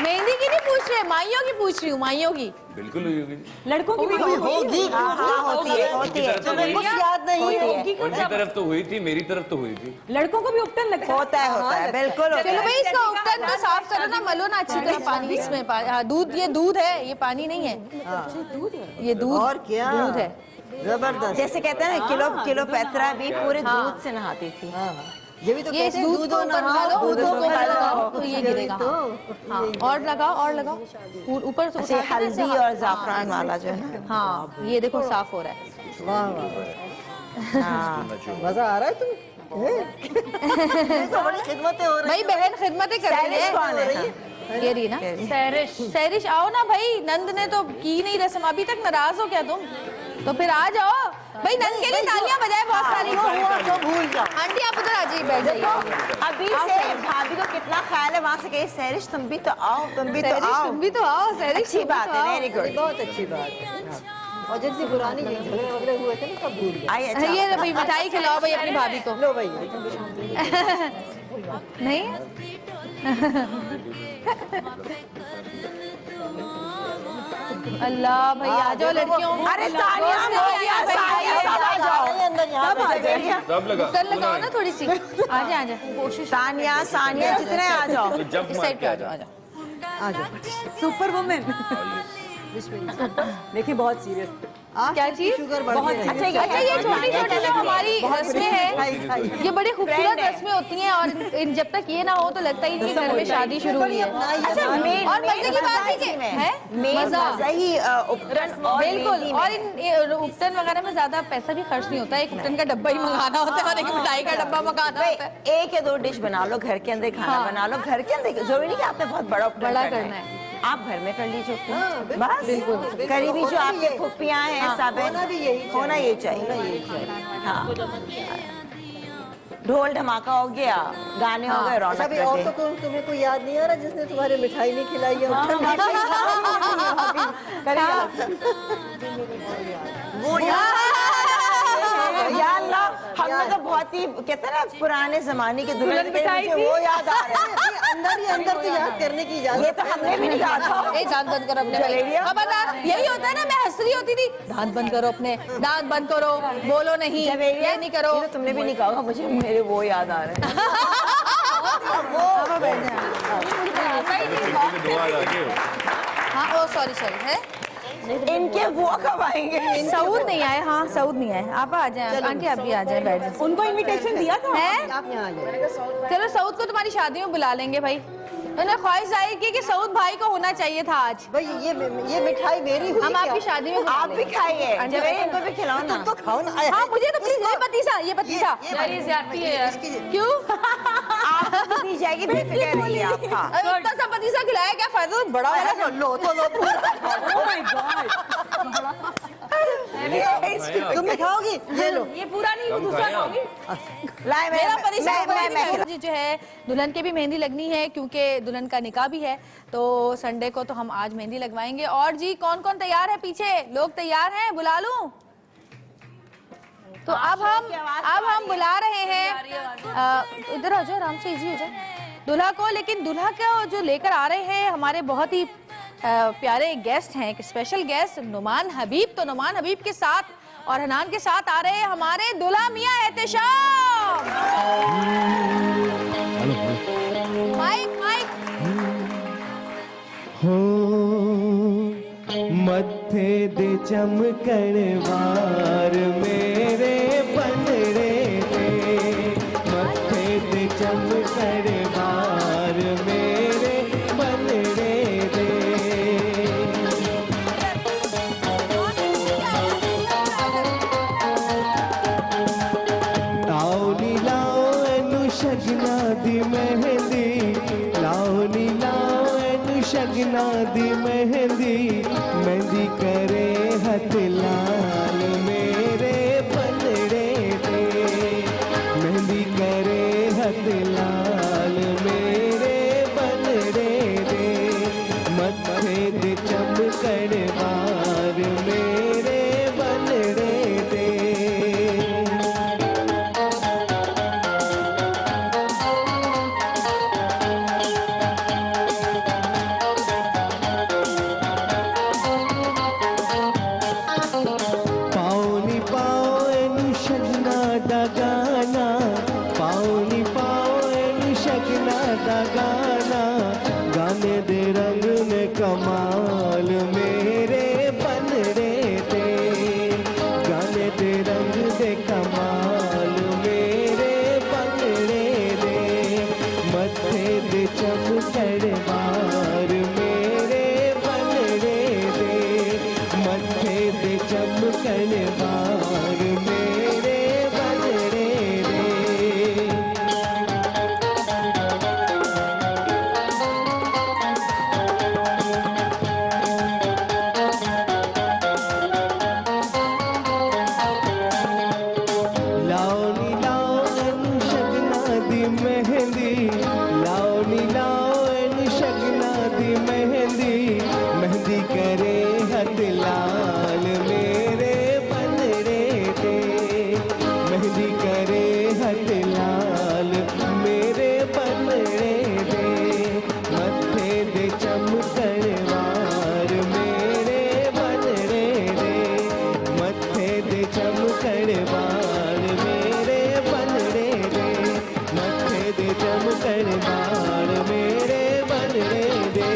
मेहंदी की नहीं पूछ रहे, माइयों की पूछ रही हूँ, माइयों की। बिल्कुल हुई होगी। लड़कों की भी होगी। हाँ होती है तो मेरे को याद नहीं है। उनकी तरफ तो हुई थी, मेरी तरफ तो हुई थी। लड़कों को भी उपटन लगता है। होता है बिल्कुल होता चलो है। भाई इसका उपटन तो साफ करो ना, मलो ना अच्छी तरह पानी इसमें। दूध, ये दूध है, ये पानी नहीं है। ये दूध और क्या दूध है। जबरदस्त। जैसे कहते हैं ना किलो पैतरा भी पूरे दूध से नहाती थी। ये भी तो ये इस कहते हैं दूध को ऊपर लगा दो, दूध को ऊपर लगाओ तो ये गिरेगा। हाँ और लगाओ और लगाओ ऊपर से ऐसे उतार के हल्दी ऐसे- और जाफरान वाला जो है ना। हाँ ये देखो साफ हो रहा है। वाह वाह हाँ मजा आ रहा है तुम तो बड़ी खिदमतें हो रही भाई बहन खिदमतें कर रही सैरिश कौन है? है। ये रही ना सैरिश आओ ना भाई, नंद ने तो की नहीं रस्म, अभी तक नाराज हो क्या तुम? तो फिर आ जाओ भाई, नंद के लिए तालियां बजाए बहुत सारी। तो भूल जाओ। आंटी आप उधर आ जाइए, बैठ जाइए। अभी से भाभी को कितना ख्याल है, वहाँ से कही सैरिश तुम भी तो आओ, तुम भी तो सैरिश आओ। तुम भी तो आओ, सैरिश अच्छी बात है, वेरी गुड। बहुत अच्छी बात है। और जैसे पुरानी झगड़े वगड़े हुए थे ना सब भूल गए। आई अच्छा ये भाई मिठाई खिलाओ भाई अपनी भाभी को। लो भाई नहीं अल्लाह भाई आ जाओ लड़कियों। अरे तालियां हो गया, सानिया सब आ जाओ। अंदर यहाँ पे जगह सब लगा। कर लगाओ ना थोड़ी सी। आ जा कोशिश। सानिया जितने आ जाओ। तो जब इस मार साइड के पे आ आ जाओ, आ जाओ। आ जाओ। Super women. देखिए बहुत सीरियस। क्या चीज? शुगर बढ़ बहुत गई है। अच्छा ये छोटी छोटी जो हमारी रस्में हैं, ये बड़ी खूबसूरत रस्में होती हैं और जब तक ये ना हो तो लगता ही नहीं कि घर में शादी शुरू हुई है। अच्छा और मजे की बात है कि है मजा सही उपकरण और बिल्कुल। और इन उपटन वगैरह में ज्यादा पैसा भी खर्च नहीं होता है, एक उपटन का डब्बा ही मंगाना होता है और एक मिठाई का डब्बा मंगाना होता है। एक या 2 डिश बना लो, घर के अंदर खाना बना लो, घर के अंदर जरूरी नहीं कि आपने बहुत बड़ा उपकरण बड़ा करना है। आप घर में कर लीजिए बस। करीबी जो आपके फुप्पियाँ हैं सब होना ये चाहिए। हाँ ढोल धमाका हो गया, गाने हो गए, रौनक अभी और तो तुम्हें कोई याद नहीं आ रहा जिसने तुम्हारे मिठाई नहीं खिलाई है? वो यार ला हमने तो बहुत ही कहते हैं ना पुराने जमाने के दुल्हन के मुझे वो याद आ रहा है। अंदर ही अंदर तो याद करने की ये इजाजत तो हमने भी नहीं कहा था। ए दांत बंद करो अपने भाई। खबरदार यही होता है ना, मैं हंस रही होती थी, दांत बंद करो अपने, दांत बंद करो, बोलो नहीं, ये नहीं करो। ये तो तुमने भी नहीं कहा, मुझे मेरे वो याद आ रहे हैं। हाँ ओ सॉरी है इनके वो कब आएंगे? सऊद नहीं आए। हाँ सऊद नहीं आए, आप आ जाए आंटी, आप भी आ जाए, बैठ जाए। उनको इनविटेशन दिया था। है आप यहाँ आ जाए। चलो सऊद को तुम्हारी शादी में बुला लेंगे भाई। उन्हें ख्वाहिश जाहिर की कि सऊद भाई को होना चाहिए था आज। भाई ये मिठाई मेरी हुई हम क्या? आपकी शादी में बुला आप भी लेंगे। खाइए, जब इनको भी खिलाओ ना। तो खाओ ना। हाँ मुझे तो प्लीज ये पतीसा ये ज्यादती है यार। क्यों? आपको भी दी जाएगी, बेफिक्र रहिए आप। हाँ अरे इतना सा पतीसा खिलाया, क्या फायदा? बड़ा वाला लो तो लो Oh my God। तुम भी खाओगी? ये लो। ये पूरा नहीं, वो दूसरा खाओगी। लाए मेरा मैं परेशान जी जो है दुल्हन के भी मेहंदी लगनी है क्योंकि दुल्हन का निकाह भी है, तो संडे को तो हम आज मेहंदी लगवाएंगे। और जी कौन कौन तैयार है? पीछे लोग तैयार हैं? बुला लूं? तो अब हम बुला रहे हैं, इधर आ जाओ, आराम से, इजी हो जाए दूल्हा को। लेकिन दूल्हा को जो लेकर आ रहे हैं हमारे बहुत ही प्यारे गेस्ट हैं, एक स्पेशल गेस्ट नुमान हबीब। तो नुमान हबीब के साथ और हनान के साथ आ रहे हैं हमारे दूल्हा मियां एहतेशाम। Mic mic. हो मथे दे चमकण वार मेरे बनड़े दे, मथे दे चमकण वार मेरे बनड़े दे। लाओ नी लाओ एनु शगना दी मेहंदी, लाओ नी लाओ एनु शगना दी मेहंदी, मेहंदी करे हथ लाल मेरे बनड़े दे, मेहंदी करे हथ लाल मेरे बनड़े दे, मथे दे चमकण वार मेरे बनड़े दे। पाओनी पाओ एनु शगना दा गाना, पाओनी पाओ एनु शगना दा गाना, गाने दे रंग में कमाल मेरे बनड़े दे, गाने दे रंग दे कमाल मेरे बनड़े दे, मथे दे चमकण वार मेरे बनड़े दे, मथे दे चमकण वार मेरे बनड़े दे। लाओ नी लाओ एनु शगना दी मेहंदी, लाओ नी लाओ एनु शगना दी मेहंदी, मेहंदी करे हथ लाल मेरे बनड़े दे, मेहंदी करे हथ लाल मेरे बनड़े दे, मथे दे चमकण वार मेरे बनड़े दे, मथे दे चमकण वार मेरे बनड़े दे, मथे दे चमकण वार मेरे बनड़े दे।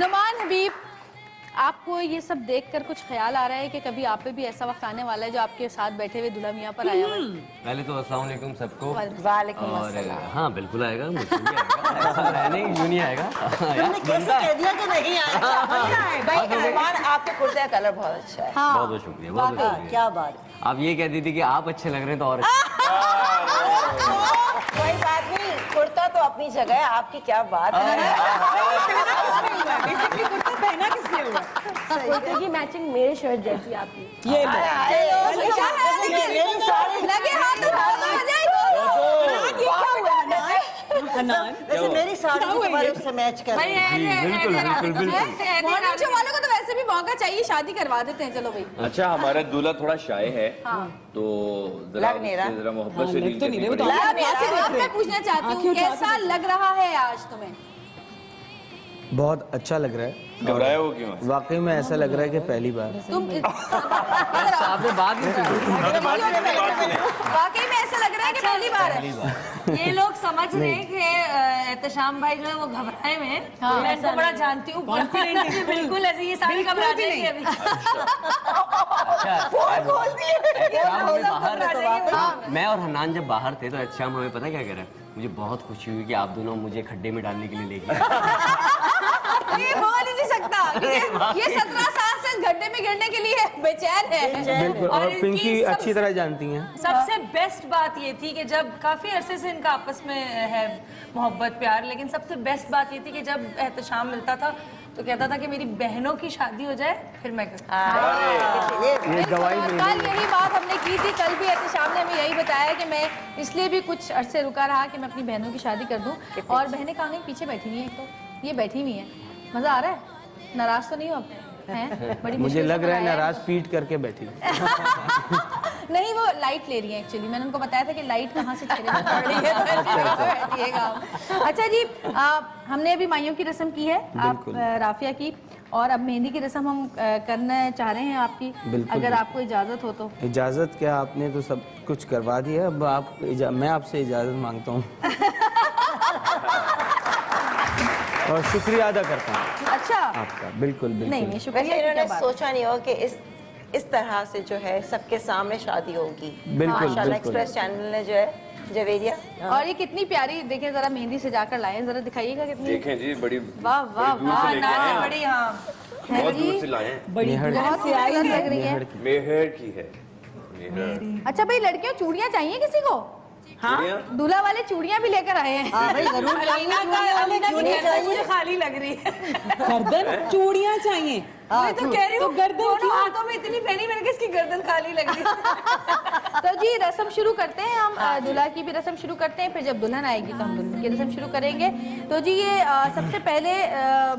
नुमान हबीब, आपको ये सब देखकर कुछ ख्याल आ रहा है कि कभी आप पे भी ऐसा वक्त आने वाला है जो आपके साथ बैठे हुए दुल्हा मियां पर आया हुआ है? पहले तो अस्सलाम वालेकुम सबको। वालेकुम और अस्सलाम। हाँ बिल्कुल आएगा, मुझे भी आएगा, ऐसा है नहीं क्यों नहीं आएगा। यार, कैसे कह दिया कि नहीं आएगा? भाई नुमान, आपके कुर्ते का कलर बहुत अच्छा है। बहुत बहुत शुक्रिया, बहुत बहुत शुक्रिया। क्या बात। आप ये कह दी थी कि आप अच्छे लग रहे हैं तो और अच्छा। कोई बात नहीं, कुर्ता तो अपनी जगह है, आपकी क्या बात है। बेसिकली कुर्ता पहना किसने हुआ? कुर्ते की मैचिंग मेरे शर्ट जैसी आपकी। ये लो। लगे हाथ तो बहुत मजा आई। हनान, वैसे मेरी साड़ी भी तुम्हारे उससे मैच कर रही है। बिल्कुल बिल्कुल बिल्कुल। मॉर्निंग शो वालों को तो वैसे भी मौका चाहिए, शादी करवा देते हैं। चलो भाई। अच्छा, हमारा दूल्हा थोड़ा शाय है, तो जरा लग नहीं रहा। उससे जरा मोहब्बत से डील तो नहीं करनी रहे, वो तो पड़ेगी। अब मैं पूछना चाहती हूँ कैसा लग रहा है आज तुम्हें? बहुत अच्छा लग रहा है। घबराया वो क्यों है? वाकई में ऐसा लग रहा है कि पहली बार। तुम आपने बात नहीं की। वाकई में ऐसा लग रहा है कि पहली बार है। ये लोग समझ रहे हैं कि एहतेशाम भाई जो है वो घबराए हुए हैं। मैं इनको बड़ा जानती हूँ, बिल्कुल ऐसे ये सारी घबरा जाएंगे अभी। मैं और हनान जब बाहर थे तो एहतेशाम हमें पता क्या कह रहा है, मुझे बहुत खुशी हुई कि आप दोनों मुझे खड्डे में डालने के लिए लेके आए। ये बोल ही नहीं सकता, ये 17 साल से इस गड्ढे में गिरने के लिए बेचैन है। बिल्कुल, और पिंकी अच्छी तरह जानती हैं। सबसे बेस्ट बात ये थी कि जब काफी अरसे से इनका आपस में है मोहब्बत प्यार, लेकिन सबसे बेस्ट बात ये थी कि जब एहतशाम मिलता था तो कहता था कि मेरी बहनों की शादी हो जाए फिर मैं करूँ। ये गवाही और मेरी कल यही बात हमने की थी, कल भी एहतिशाम ने हमें यही बताया कि मैं इसलिए भी कुछ अरसे रुका रहा कि मैं अपनी बहनों की शादी कर दूं। और बहनें कहाँ गई? पीछे बैठी हुई हैं। तो ये बैठी हुई हैं, मजा आ रहा है? नाराज तो नहीं हो अब? हैं? बड़ी मुझे मुश्किल से लग रहा है बनाया नाराज पीट करके बैठी। नहीं, वो लाइट ले रही है एक्चुअली। मैंने उनको बताया था कि लाइट कहाँ से चेहरे में पड़ रही है, तो बैठिएगा आप। अच्छा जी, हमने अभी माइयों की रस्म की है, आप राफिया की, और अब मेहंदी की रस्म हम करना चाह रहे हैं आपकी, अगर आपको इजाजत हो तो। इजाजत क्या, आपने तो सब कुछ करवा दिया, अब आप मैं आपसे इजाजत मांगता हूँ और शुक्रिया अदा करता हूँ अच्छा आपका। बिल्कुल बिल्कुल। नहीं शुक्रिया की इन्होंने क्या बात है। सोचा नहीं हो कि इस तरह से जो है सबके सामने शादी होगी। बिल्कुल, माशाल्लाह बिल्कुल। एक्सप्रेस चैनल ने जो है जवेरिया, और ये कितनी प्यारी, देखें जरा मेहंदी से जाकर लाए, जरा दिखाइएगा कितनी। देखें जी, बड़ी वाह वाह वाह, नानी बड़ी, हाँ बहुत दूर से लाए हैं। बहुत खूबसूरत लग रही है। मेहर की है, मेहर। अच्छा भाई, लड़कियों चूड़ियां चाहिए किसी को? हाँ दूल्हा वाले चूड़ियां भी लेकर आए हैं। हाँ भाई जरूर मुझे खाली लग रही है। गर्दन चूड़ियां चाहिए। मैं तो कह रही हूँ, गर्दन दोनों हाथों में इतनी पहनी, मैंने कहा इसकी गर्दन खाली लग रही है। तो जी रस्म शुरू करते हैं हम, दूल्हा की भी रस्म शुरू करते हैं, फिर जब दुल्हन आएगी तो हम दुल्हन की रस्म शुरू करेंगे। तो जी ये सबसे पहले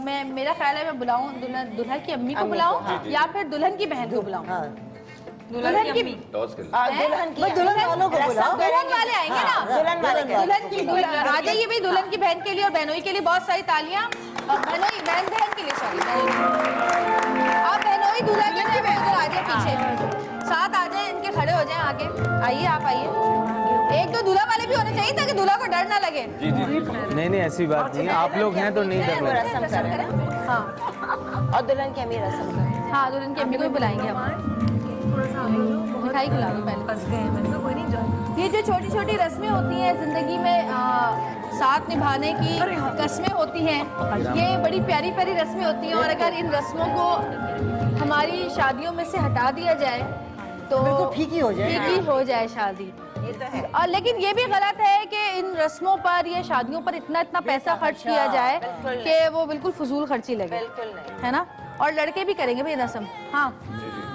मैं, मेरा ख्याल है मैं बुलाऊं दूल्हा की अम्मी को बुलाऊं या फिर दुल्हन की बहन को बुलाऊं? दुल्हन की टॉस कर दुल्हन वालों को बुलाओ। दुल्हन वाले आएंगे ना, दुल्हन वाले दुल्हन की आ जाइए भाई, दुल्हन की बहन के लिए और बहनोई के लिए बहुत सारी तालियां। और बहनोई बहन के लिए, सॉरी आप बहनोई दूल्हा के लिए उधर आ जाए, पीछे साथ आ जाए, इनके खड़े हो जाए आगे। आइए आप आइए, एक तो दूल्हा वाले भी होने चाहिए ताकि दूल्हा को डर ना लगे। नहीं ऐसी बात नहीं है, आप लोग हैं तो नहीं डर लगता। रस्म करें। हाँ और दुल्हन की अम्मी रस्म करें। हाँ, दुल्हन की अम्मी को भी बुलाएंगे हम। मिठाई खिला दो पहले। ये जो छोटी छोटी रस्में होती हैं जिंदगी में, साथ निभाने की रस्में होती हैं, ये बड़ी प्यारी प्यारी रस्में होती हैं। और अगर इन रस्मों को हमारी शादियों में से हटा दिया जाए तो फीकी हो जाए शादी। ये तो है। और लेकिन ये भी गलत है कि इन रस्मों पर या शादियों पर इतना पैसा खर्च किया जाए कि वो बिल्कुल फजूल खर्ची लगे, बिल्कुल नहीं। है ना। और लड़के भी करेंगे भाई रस्म। हाँ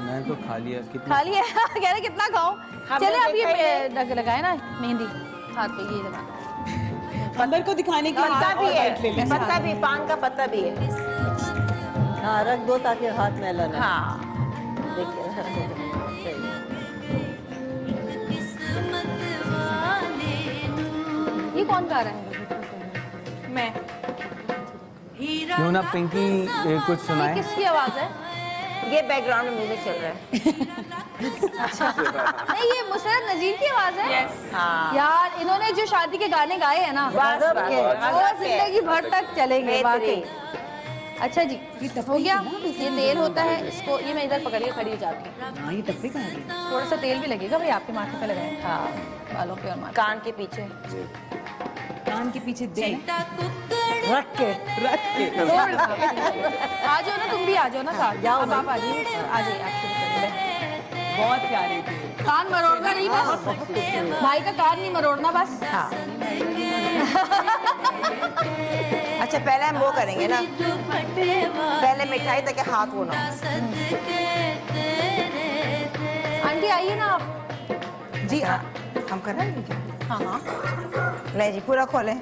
मैं तो खा लिया, कितना खा लिया कह रहे कितना खाओ। चले अब ये लगाए ना मेहंदी हाथ पे, ये लगा अंदर को दिखाने के पत्ता भी है, पत्ता भी, पान का पत्ता भी है। हाँ रख दो ताकि हाथ मैला ना। हाँ ये कौन गा रहा है? मैं क्यों ना पिंकी कुछ ये सुनाए। किसकी आवाज है? ये बैकग्राउंड में म्यूजिक चल रहा है। नहीं, ये मुसरत नजीर की आवाज है। हाँ यार इन्होंने जो शादी के गाने गाए हैं ना, वो जिंदगी भर तक चलेंगे वाकई। अच्छा जी, हो गया। ये तेल होता है, इसको ये मैं इधर पकड़िए, खड़ी हो जाती हूँ। ये टप्पी कहाँ गई? थोड़ा सा तेल भी लगेगा भाई, आपके माथे पे लगाए। हाँ बालों पे और माथे। कान के पीछे कान के पीछे दे रख के आ जाओ ना, तुम भी आ जाओ ना साथ। अब आप आ जाइए, आ जाइए आप शुरू करिए। बहुत प्यारे थे। कान मरोड़ना नहीं बस, भाई का कान नहीं मरोड़ना बस। हाँ अच्छा पहले हम वो करेंगे ना, पहले मिठाई ताकि हाथ वो ना हो। आंटी आइए ना आप। जी हाँ हम कर रहे हैं क्या? हाँ हाँ नहीं जी पूरा खोले।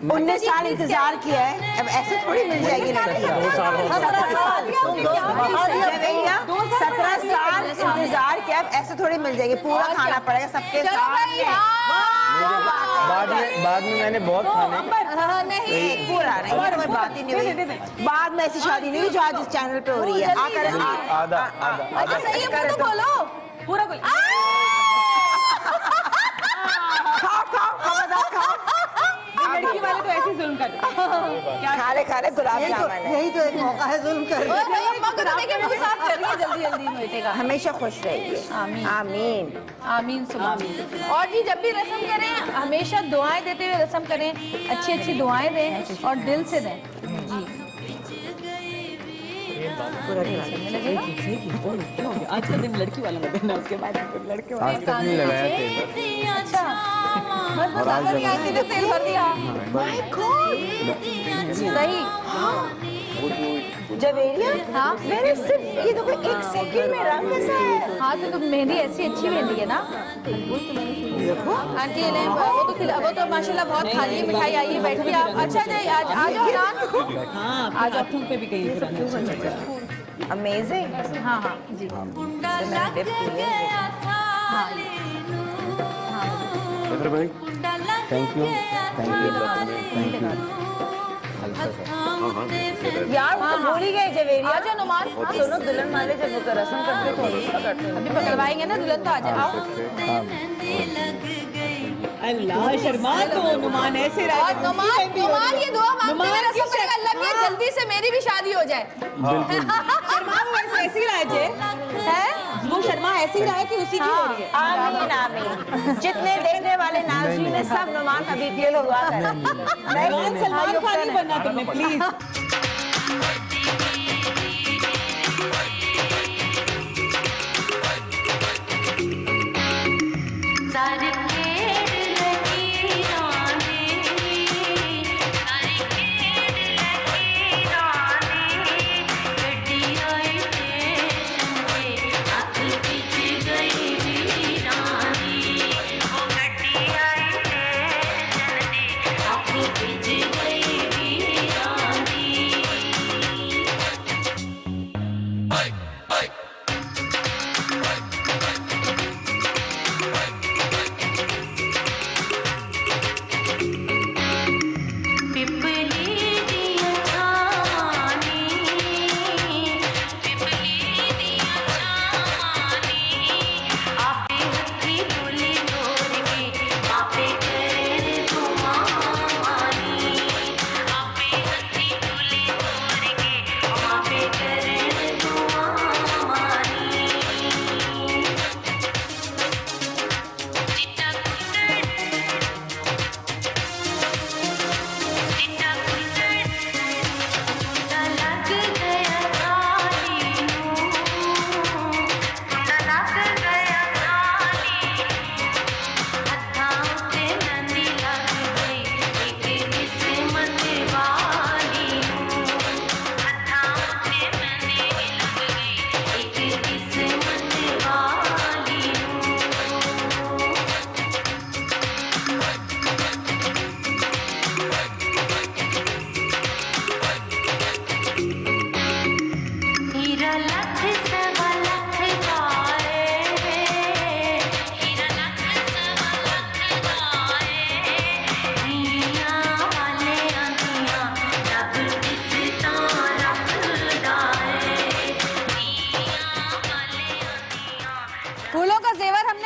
19 साल इंतजार किया है, अब ऐसे थोड़ी मिल जाएगी लड़की। 17 साल इंतजार किया, अब ऐसे थोड़ी मिल जाएगी। पूरा खाना पड़ेगा सबके साथ। बाद में मैंने बहुत खाने। नहीं पूरा नहीं, कोई बात ही नहीं हुई। बाद में ऐसी शादी नहीं हुई जो आज इस चैनल पे हो रही है। आधा अच्छा सही है, मुंह तो खोलो पूरा कोई। लड़की वाले तो ऐसे जुल्म करते हैं। खा ले गुलाब जामुन है। यही तो एक मौका है जुल्म करने का। हमेशा खुश रहिए। आमीन आमीन आमीन सुबह। और जी जब भी रस्म करें हमेशा दुआएं देते हुए रस्म करें, अच्छी अच्छी दुआएं दें और दिल से दें जी। आज का दिन लड़की वाला में देना, उसके बाद लड़के वाला। आज तक नहीं लगाया तेल। अच्छा बस आगे नहीं आई थी तो तेल भर दिया। माय गॉड सही। जवेरिया हाँ। मैंने सिर्फ ये देखो 1 सेकंड में रंग कैसा है। हाँ तो मेहंदी ऐसी अच्छी मेहंदी है ना। आंटी ले वो तो माशाल्लाह बहुत खाली है मिठाई। आइए बैठिए आप। अच्छा जी आ जाओ हाँ आ जाओ पे भी गई अमेजिंग। हाँ हाँ जी भाई थैंक यू यार वो तो भूल ही गए जवेरिया। आ जाओ नुमान। दोनों दुल्हन वाले जब वो रस्म करते थे अभी पकड़वाएंगे ना दुल्हन तो आ जाओ। अल्लाह शर्मा तो नुमान ऐसे और नुमान ये दुआ मांगते हैं रस्म करेगा अल्लाह की जल्दी से मेरी भी शादी हो जाए। शर्मा वो ऐसे ही रहा है वो शर्मा ऐसे ही रहा है कि उसी की हो रही है। आमीन आमीन। जितने देखने वाले नाज़रीन है सब नुमान हबीब के लोग दुआ करें। सलमान खान नहीं बनना तुमने प्लीज।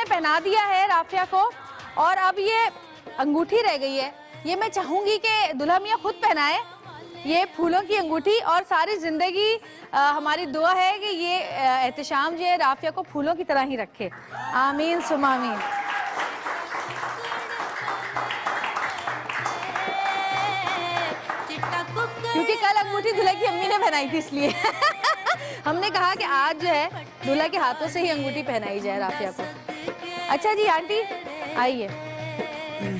पहना दिया है राफिया को और अब ये अंगूठी रह गई है। ये मैं चाहूंगी कि दुल्हा मियाँ खुद पहनाए ये फूलों की अंगूठी और सारी जिंदगी हमारी दुआ है कि ये एहतशाम जो है राफिया को फूलों की तरह ही रखे। आमीन सुम आमीन। क्योंकि कल अंगूठी दूल्हे की अम्मी ने पहनाई थी इसलिए हमने कहा कि आज जो है दूल्हा के हाथों से ही अंगूठी पहनाई जाए राफिया को। अच्छा जी आंटी आइए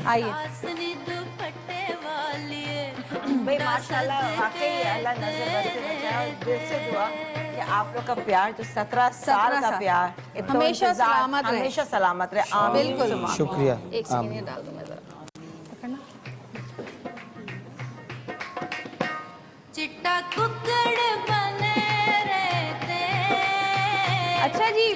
आइए। भाई माशाल्लाह वाकई अल्लाह नजर बद से बचाए और दिल से दुआ कि आप लोग का प्यार जो 17 साल का प्यार हमेशा सलामत रहे। हमेशा सलामत रहे। आमीन। बिल्कुल शुक्रिया। एक सेकंड ये डाल दो मैं जरा पकड़ना। चिट्टा कुकड़ बने रहते। अच्छा जी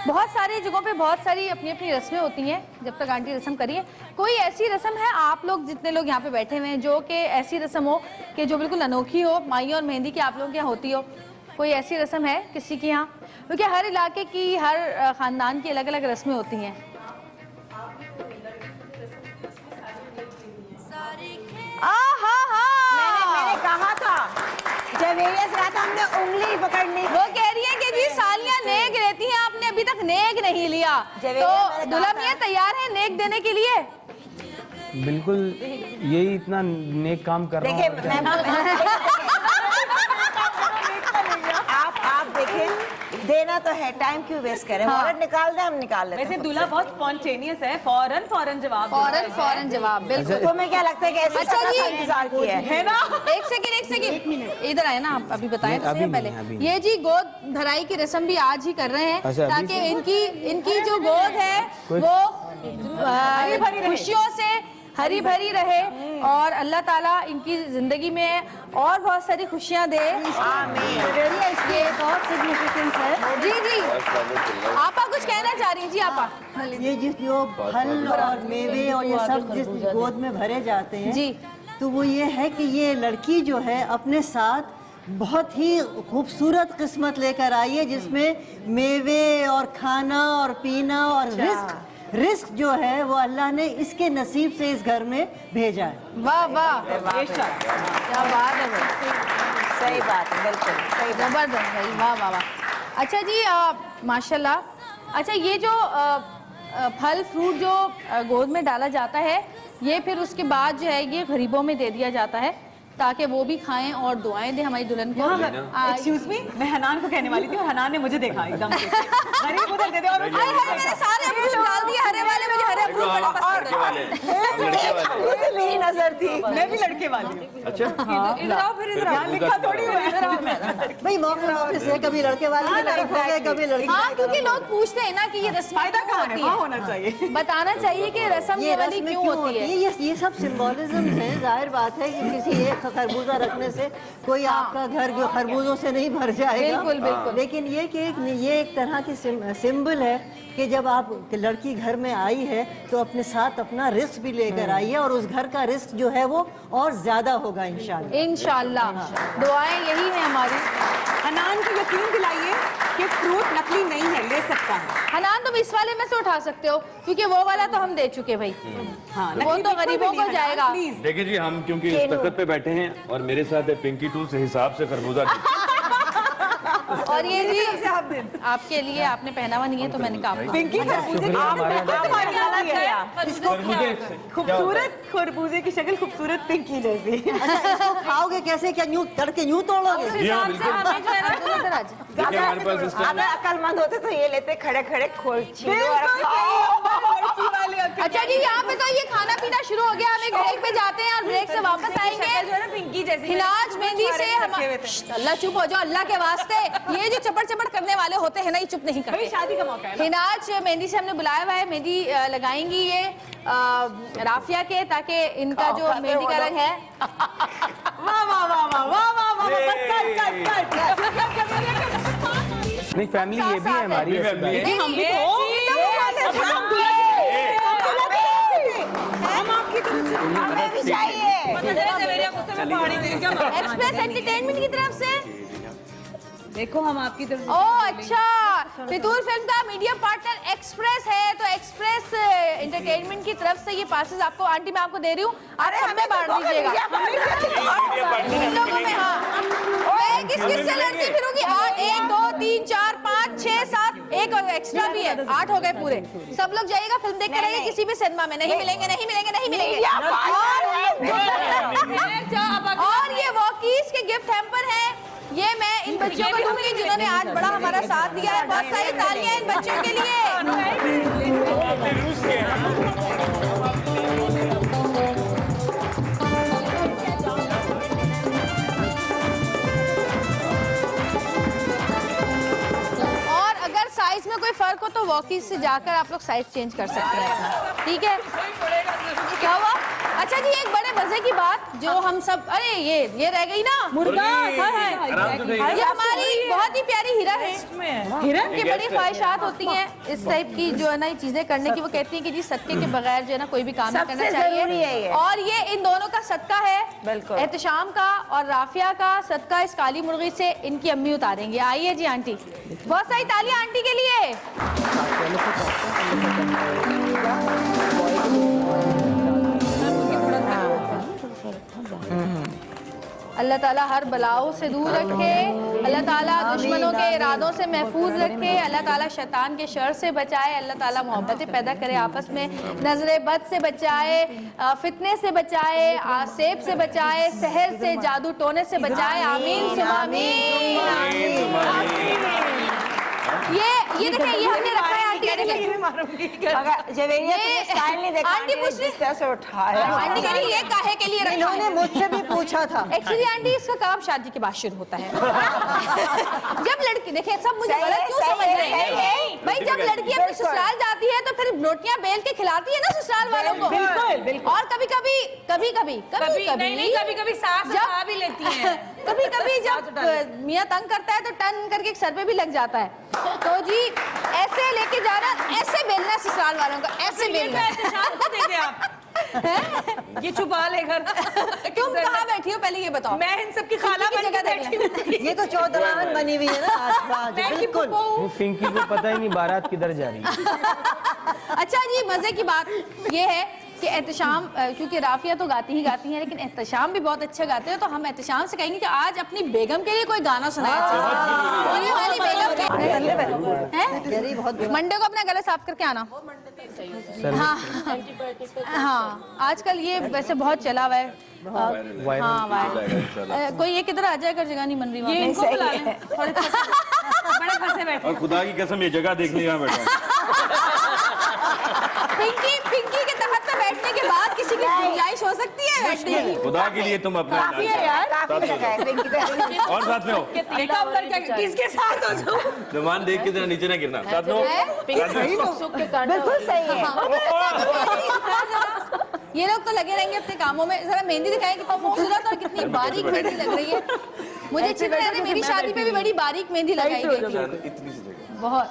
बहुत सारी जगहों पे बहुत सारी अपनी अपनी रस्में होती हैं। जब तक आंटी रस्म करिए, कोई ऐसी रस्म है आप लोग जितने लोग यहाँ पे बैठे हुए हैं जो कि ऐसी रस्म हो कि जो बिल्कुल अनोखी हो, माई और मेहंदी की आप लोगों के यहाँ होती हो? कोई ऐसी रस्म है किसी के यहाँ? क्योंकि हर इलाके की हर ख़ानदान की अलग अलग रस्में होती हैं। मैंने कहा था जवेरिया से कहा था हमने उंगली पकड़नी। वो कह रही है कि जी सालियाँ नेक रहती हैं, आपने अभी तक नेक नहीं लिया, तो दुल्हा मियाँ तैयार है नेक देने के लिए? बिल्कुल यही इतना नेक काम कर रहा हूँ। आप देखें देना तो है, टाइम क्यों वेस्ट करें? वॉलेट निकाल दे, हम निकाल लेते वैसे हैं। दूल्हा बहुत स्पॉन्टेनियस है, फौरन जवाब फौरन जवाब, बिल्कुल। तुम्हें क्या लगता है कि ऐसे अच्छा जी, इंतजार किया है ना? एक सेकंड इधर आए ना आप, अभी बताएं तो अभी सही नहीं, पहले। अभी ये जी गोद भराई की रस्म भी आज ही कर रहे हैं, अच्छा, अभी ताकि से? इनकी जो गोद है वो खुशियों से हरी भरी रहे और अल्लाह ताला इनकी जिंदगी में और बहुत सारी खुशियां दे। इसकी एक और सिग्निफिकेंस है। जी जी, आपा कुछ कहना चाह रही हैं? जी आपा। ये जो फल और मेवे और ये सब जिस गोद में भरे जाते हैं जी, तो वो ये है कि ये लड़की जो है अपने साथ बहुत ही खूबसूरत किस्मत लेकर आई है, जिसमें मेवे और खाना और पीना और रिस्क जो है वो अल्लाह ने इसके नसीब से इस घर में भेजा है। वाह वाह, क्या बात है भाई, सही बात है, बिल्कुल सही बात। जबरदस्त भाई, वाह वाह वाह। अच्छा जी, माशाल्लाह। अच्छा, ये जो फल फ्रूट जो गोद में डाला जाता है, ये फिर उसके बाद जो है ये गरीबों में दे दिया जाता है, ताकि वो भी खाएं और दुआएं दें हमारी दुल्हन को। एक्सक्यूज मी, मैं हनान को कहने वाली थी और हनान ने मुझे देखा एकदम से। गरीब उधर दे दे और मैंने सारे अप्रूव डाल दिए, हरे वाले मुझे हरे अप्रूव बड़े पसंद है। मेरी नजर थी, मैं भी लड़के वाली हूँ। अच्छा इधर आओ, फिर इधर आओ, लिखा थोड़ी हुआ है। भाई मौके से कभी लड़के वाले की तरफ हो गए, कभी लड़की हाँ, क्योंकि लोग पूछते हैं ना कि ये रस्म फायदा क्यों कहाँ होती है? है, होना चाहिए, बताना चाहिए कि रस्म ये वाली रस्में क्यों होती है। ये सब सिंबोलिज्म है। जाहिर बात है कि किसी एक खरबूजा रखने से कोई आपका घर जो खरबूजों से नहीं भर जाएगा। बिल्कुल बिल्कुल। लेकिन ये एक तरह की सिंबल है कि जब आप लड़की घर में आई है तो अपने साथ अपना रिस्क भी लेकर आई है, और उस घर का रिस्क जो है वो और ज्यादा होगा इंशाल्लाह। इंशाल्लाह, दुआएं यही है हमारी। हनान को यकीन दिलाइए कि फ्रूट नकली नहीं है, ले सकता है। हनान, तुम इस वाले में से उठा सकते हो, क्योंकि वो वाला तो हम दे चुके भाई। हाँ, वो तो गरीबों को जाएगा। देखिए जी, हम क्योंकि इस तख्त पे बैठे हैं और मेरे साथ है पिंकी टू, से हिसाब से खरबूजा और ये जी आपके लिए, आपने पहना हुआ नहीं है तो मैंने कहा पिंकी खूबसूरत खरबूजे की शक्ल खूबसूरत पिंकी जैसी। अच्छा, इसको खाओगे कैसे? क्या यूं तड़के यूं तोड़ोगे? हमारे पास इस अगर अक्लमंद होते तो ये लेते खड़े खड़े खोल छीलो और अच्छा जी, यहाँ पे तो ये खाना पीना शुरू हो गया। हम एक ब्रेक पे जाते हैं और ब्रेक से वापस आएंगे। पिंकी जैसी हिनाज मेहंदी से हम अल्लाह चुप हो जाओ, अल्लाह के वास्ते। ये जो चपड़ चपड़ करने वाले होते हैं ना, ये चुप नहीं करते। शादी का मौका है। हिनाज मेहंदी से हमने बुलाया हुआ है, मेहंदी लगाएंगी ये राफिया के, ताकि इनका जो मेहंदी का रंग है। वाह वाह वाह वाह वाह वाह वाह, बस नहीं, फैमिली ये भी है हमारी। हम भी हम आपकी तरफ से हमें भी चाहिए। एक्सप्रेस एंटरटेनमेंट की तरफ से देखो, हम आपकी तरफ से। ओह अच्छा, फितूर फिल्म का मीडिया पार्टनर एक्सप्रेस है, तो एक्सप्रेस एंटरटेनमेंट की तरफ से ये पासेस आपको, आंटी मैं आपको दे रही हूँ, अरे हमें बांट दीजिएगा इन लोगों में। हाँ, मैं किस किस से लड़ती फिरूंगी? 1 2 3 4 5 6 7, एक एक्स्ट्रा भी है, 8 हो गए पूरे। सब लोग जाइएगा, फिल्म देखते रहिए किसी भी सिनेमा में। नहीं मिलेंगे, नहीं मिलेंगे, नहीं मिलेंगे। और ये वॉकीज के गिफ्ट हैम्पर है, ये मैं इन बच्चों को दूंगी जिन्होंने आज बड़ा हमारा साथ दिया है। बहुत सारी तालियां इन बच्चों के लिए। और अगर साइज में कोई फर्क हो तो वॉकीज से जाकर आप लोग साइज चेंज कर सकते हैं अपना, ठीक है? क्या हुआ? अच्छा जी, एक बड़े मजे की बात जो हम सब, अरे ये रह गई ना, मुर्गा है। ये हमारी बहुत ही प्यारी हीरा है। हिरन की बड़ी ख्वाहिशात होती हैं इस टाइप की जो है ना चीजें करने की। वो कहती हैं कि जी सदके के बगैर जो है ना कोई भी काम नहीं करना चाहिए, और ये इन दोनों का सदका है, एहतशाम का और राफिया का सदका। इस काली मुर्गी से इनकी अम्मी उतारेंगे। आइए जी आंटी, बहुत सारी तालियां आंटी के लिए। अल्लाह ताला हर बलाओं से दूर रखे, अल्लाह ताला दुश्मनों के इरादों से महफूज रखे, अल्लाह ताला शैतान के शर से बचाए, अल्लाह ताला मोहब्बतें पैदा करे आपस में, नजरे बद से बचाए, फितने से बचाए, आसेब से बचाए, सहर से, जादू टोने से बचाए। आमीन सुमा आमीन। ये देखें, ये हमने रखा है आंटी, स्टाइल नहीं देखा आंटी पूछ रही से उठाया। आंटी कह रही ये काहे के लिए रखा इन्होंने है? मुझसे भी पूछा था। एक्चुअली आंटी इसका काम शादी के बाद शुरू होता है। जब लड़की देखे, सब मुझे सही गलत है, क्यों सही समझ है, रहे सही है। हैं भाई? जब लड़की अपने ससुराल जाती है तो फिर रोटियां बेल के खिलाती है ना ससुराल वालों को। बिल्कुल। और कभी कभी सास खा भी लेती है। कभी जब मियाँ तंग करता है तो टन करके सर पे भी लग जाता है। तो जी ऐसे लेके जाना, ऐसे बेलना ससुराल वालों का, ऐसे बेलना। ये छुपा ले घर। तुम कहाँ बैठी हो पहले ये बताओ? मैं इन सब की खाला बन के बैठी हूँ। ये तो चौधरान बनी हुई है ना आज बिल्कुल। वो पिंकी को पता ही नहीं बारात किधर जा रही है। अच्छा जी, मजे की बात ये है कि एहतशाम, क्योंकि राफिया तो गाती ही गाती हैं, लेकिन एहतशाम भी बहुत अच्छा गाते हैं, तो हम एहतशाम से कहेंगे कि आज अपनी बेगम के लिए कोई गाना सुनाए। होने वाली बेगम के मंडे को अपना गला साफ करके आना। हाँ, आजकल ये वैसे बहुत चला हुआ है। हाँ वायरल। कोई ये किधर आ जाए, अगर जगह नहीं बन रही ये इनको बुला लें। थोड़े बड़े फंसे बैठे। और खुदा की कसम ये जगह देखने यहाँ बैठा। पिंकी के तहत पे बैठने के बाद किसी की गुंजाइश हो सकती है बैठने की? खुदा के लिए तुम अपना काफी है यार, काफी लगा है। और साथ में हो, किसके साथ हो जाओ? जवान देख के जरा नीचे ना गिरना। साथ में हो, बिल्कुल सही है। ये लोग तो लगे रहेंगे अपने कामों में। जरा मेहंदी दिखाएं, कितनी खूबसूरत और कितनी बारीक मेहंदी लग रही है। मुझे अच्छी तरह से मेरी शादी पे भी बड़ी बारीक मेहंदी लगाई गई थी। इतनी सी जगह। बहुत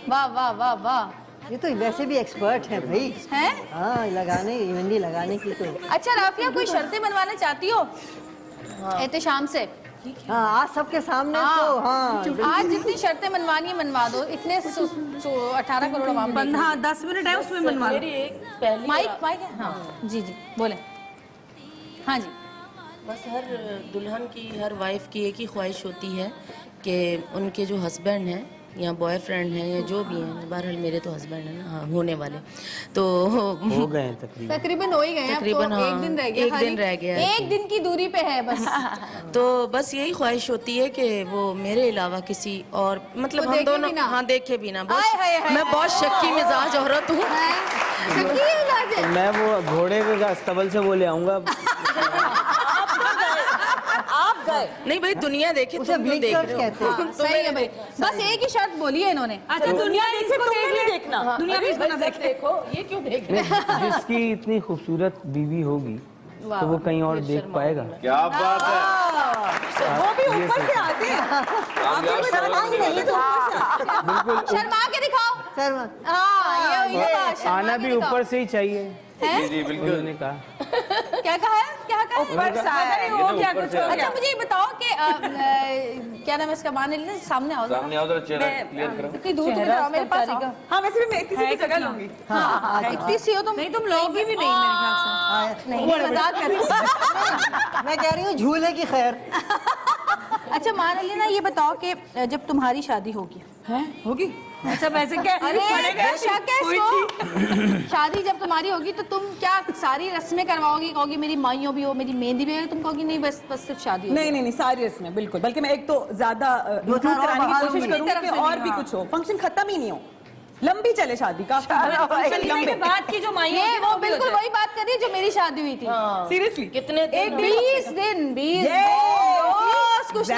वाह वाह वाह वाह। ये तो वैसे भी एक्सपर्ट है भाई। हैं? हाँ, लगाने मेहंदी लगाने की तो। अच्छा राफिया, कोई शर्तें बनवाना चाहती हो एहतशाम से? हाँ, आज सबके सामने तो हाँ। आज जितनी शर्तें मनवानी है मनवा दो। इतने 18 करोड़ आवाम देख रहे हैं। हाँ 10 मिनट है उसमें मनवा लो। माइक है। हाँ जी बोले। हाँ जी। बस हर दुल्हन की, हर वाइफ की एक ही ख्वाहिश होती है कि उनके जो हस्बैंड हैं या बॉयफ्रेंड हैं या जो भी हैं, बहरहाल मेरे तो हस्बैंड हैं ना, हाँ होने वाले, तो हो गए हैं तकरीबन हो ही गए हैं। तकरीबन तो हाँ, एक दिन रह गया, एक दिन रह गया, एक दिन की दूरी पे है बस। तो बस यही ख्वाहिश होती है कि वो मेरे अलावा किसी और, मतलब हम दोनों, हाँ देखे भी ना। मैं बहुत शक्की मिजाज औरत हूँ। मैं वो घोड़े के अस्तबल से वो ले आऊंगा। नहीं भाई, दुनिया देखे, उसे ब्लिंकर्स कहते हैं। सही है भाई। बस एक ही शर्त बोली है इन्होंने। अच्छा दुनिया इसको देखना, दुनिया भी इसको ना देखो। ये क्यों देख रहे हैं? जिसकी इतनी खूबसूरत बीवी होगी तो वो कहीं और देख पाएगा? क्या बात है। वो भी ऊपर से आते हैं। बिल्कुल शर्मा के दिखाओ। सर हाँ ये आना भी ऊपर से ही चाहिए। जी जी बिल्कुल। उन्होंने कहा क्या कहा है? ऊपर से आया वो क्या कुछ हो अच्छा गया। मुझे ये बताओ कि क्या नाम है इसका? मान लीजिए सामने आओ। सामने आओ, जरा चेहरा क्लियर करो। इतनी दूर तुम आओ, मेरे पास आओ। हाँ वैसे भी मैं किसी की जगह लूंगी। हाँ इतनी सी हो तुम। नहीं तुम लोगी भी नहीं मेरे ख्याल से। नहीं मजाक कर रही हूँ। मैं कह रही हूँ झूले की खैर। अच्छा मान लीजिए ना, ये बताओ कि जब तुम्हारी शादी होगी होगी। अच्छा वैसे क्या? अरे शक है इसको। शादी जब तुम्हारी होगी तो तुम क्या सारी रस्में करवाओगी? कहोगी मेरी माइयों भी हो, मेरी मेहंदी भी हो? तुम कहोगी नहीं बस सिर्फ शादी हो? नहीं सारी रस्में बिल्कुल। बल्कि मैं एक तो ज्यादा कराने की कोशिश करूंगी कि और भी कुछ हो, फंक्शन खत्म ही नहीं हो, लंबी चले शादी काफी लंबे। बात की जो माई ये वो बिल्कुल वही बात कर रही है जो मेरी शादी हुई थी। सीरियसली कितने दिन? 20 दिन 20 रोज कुछ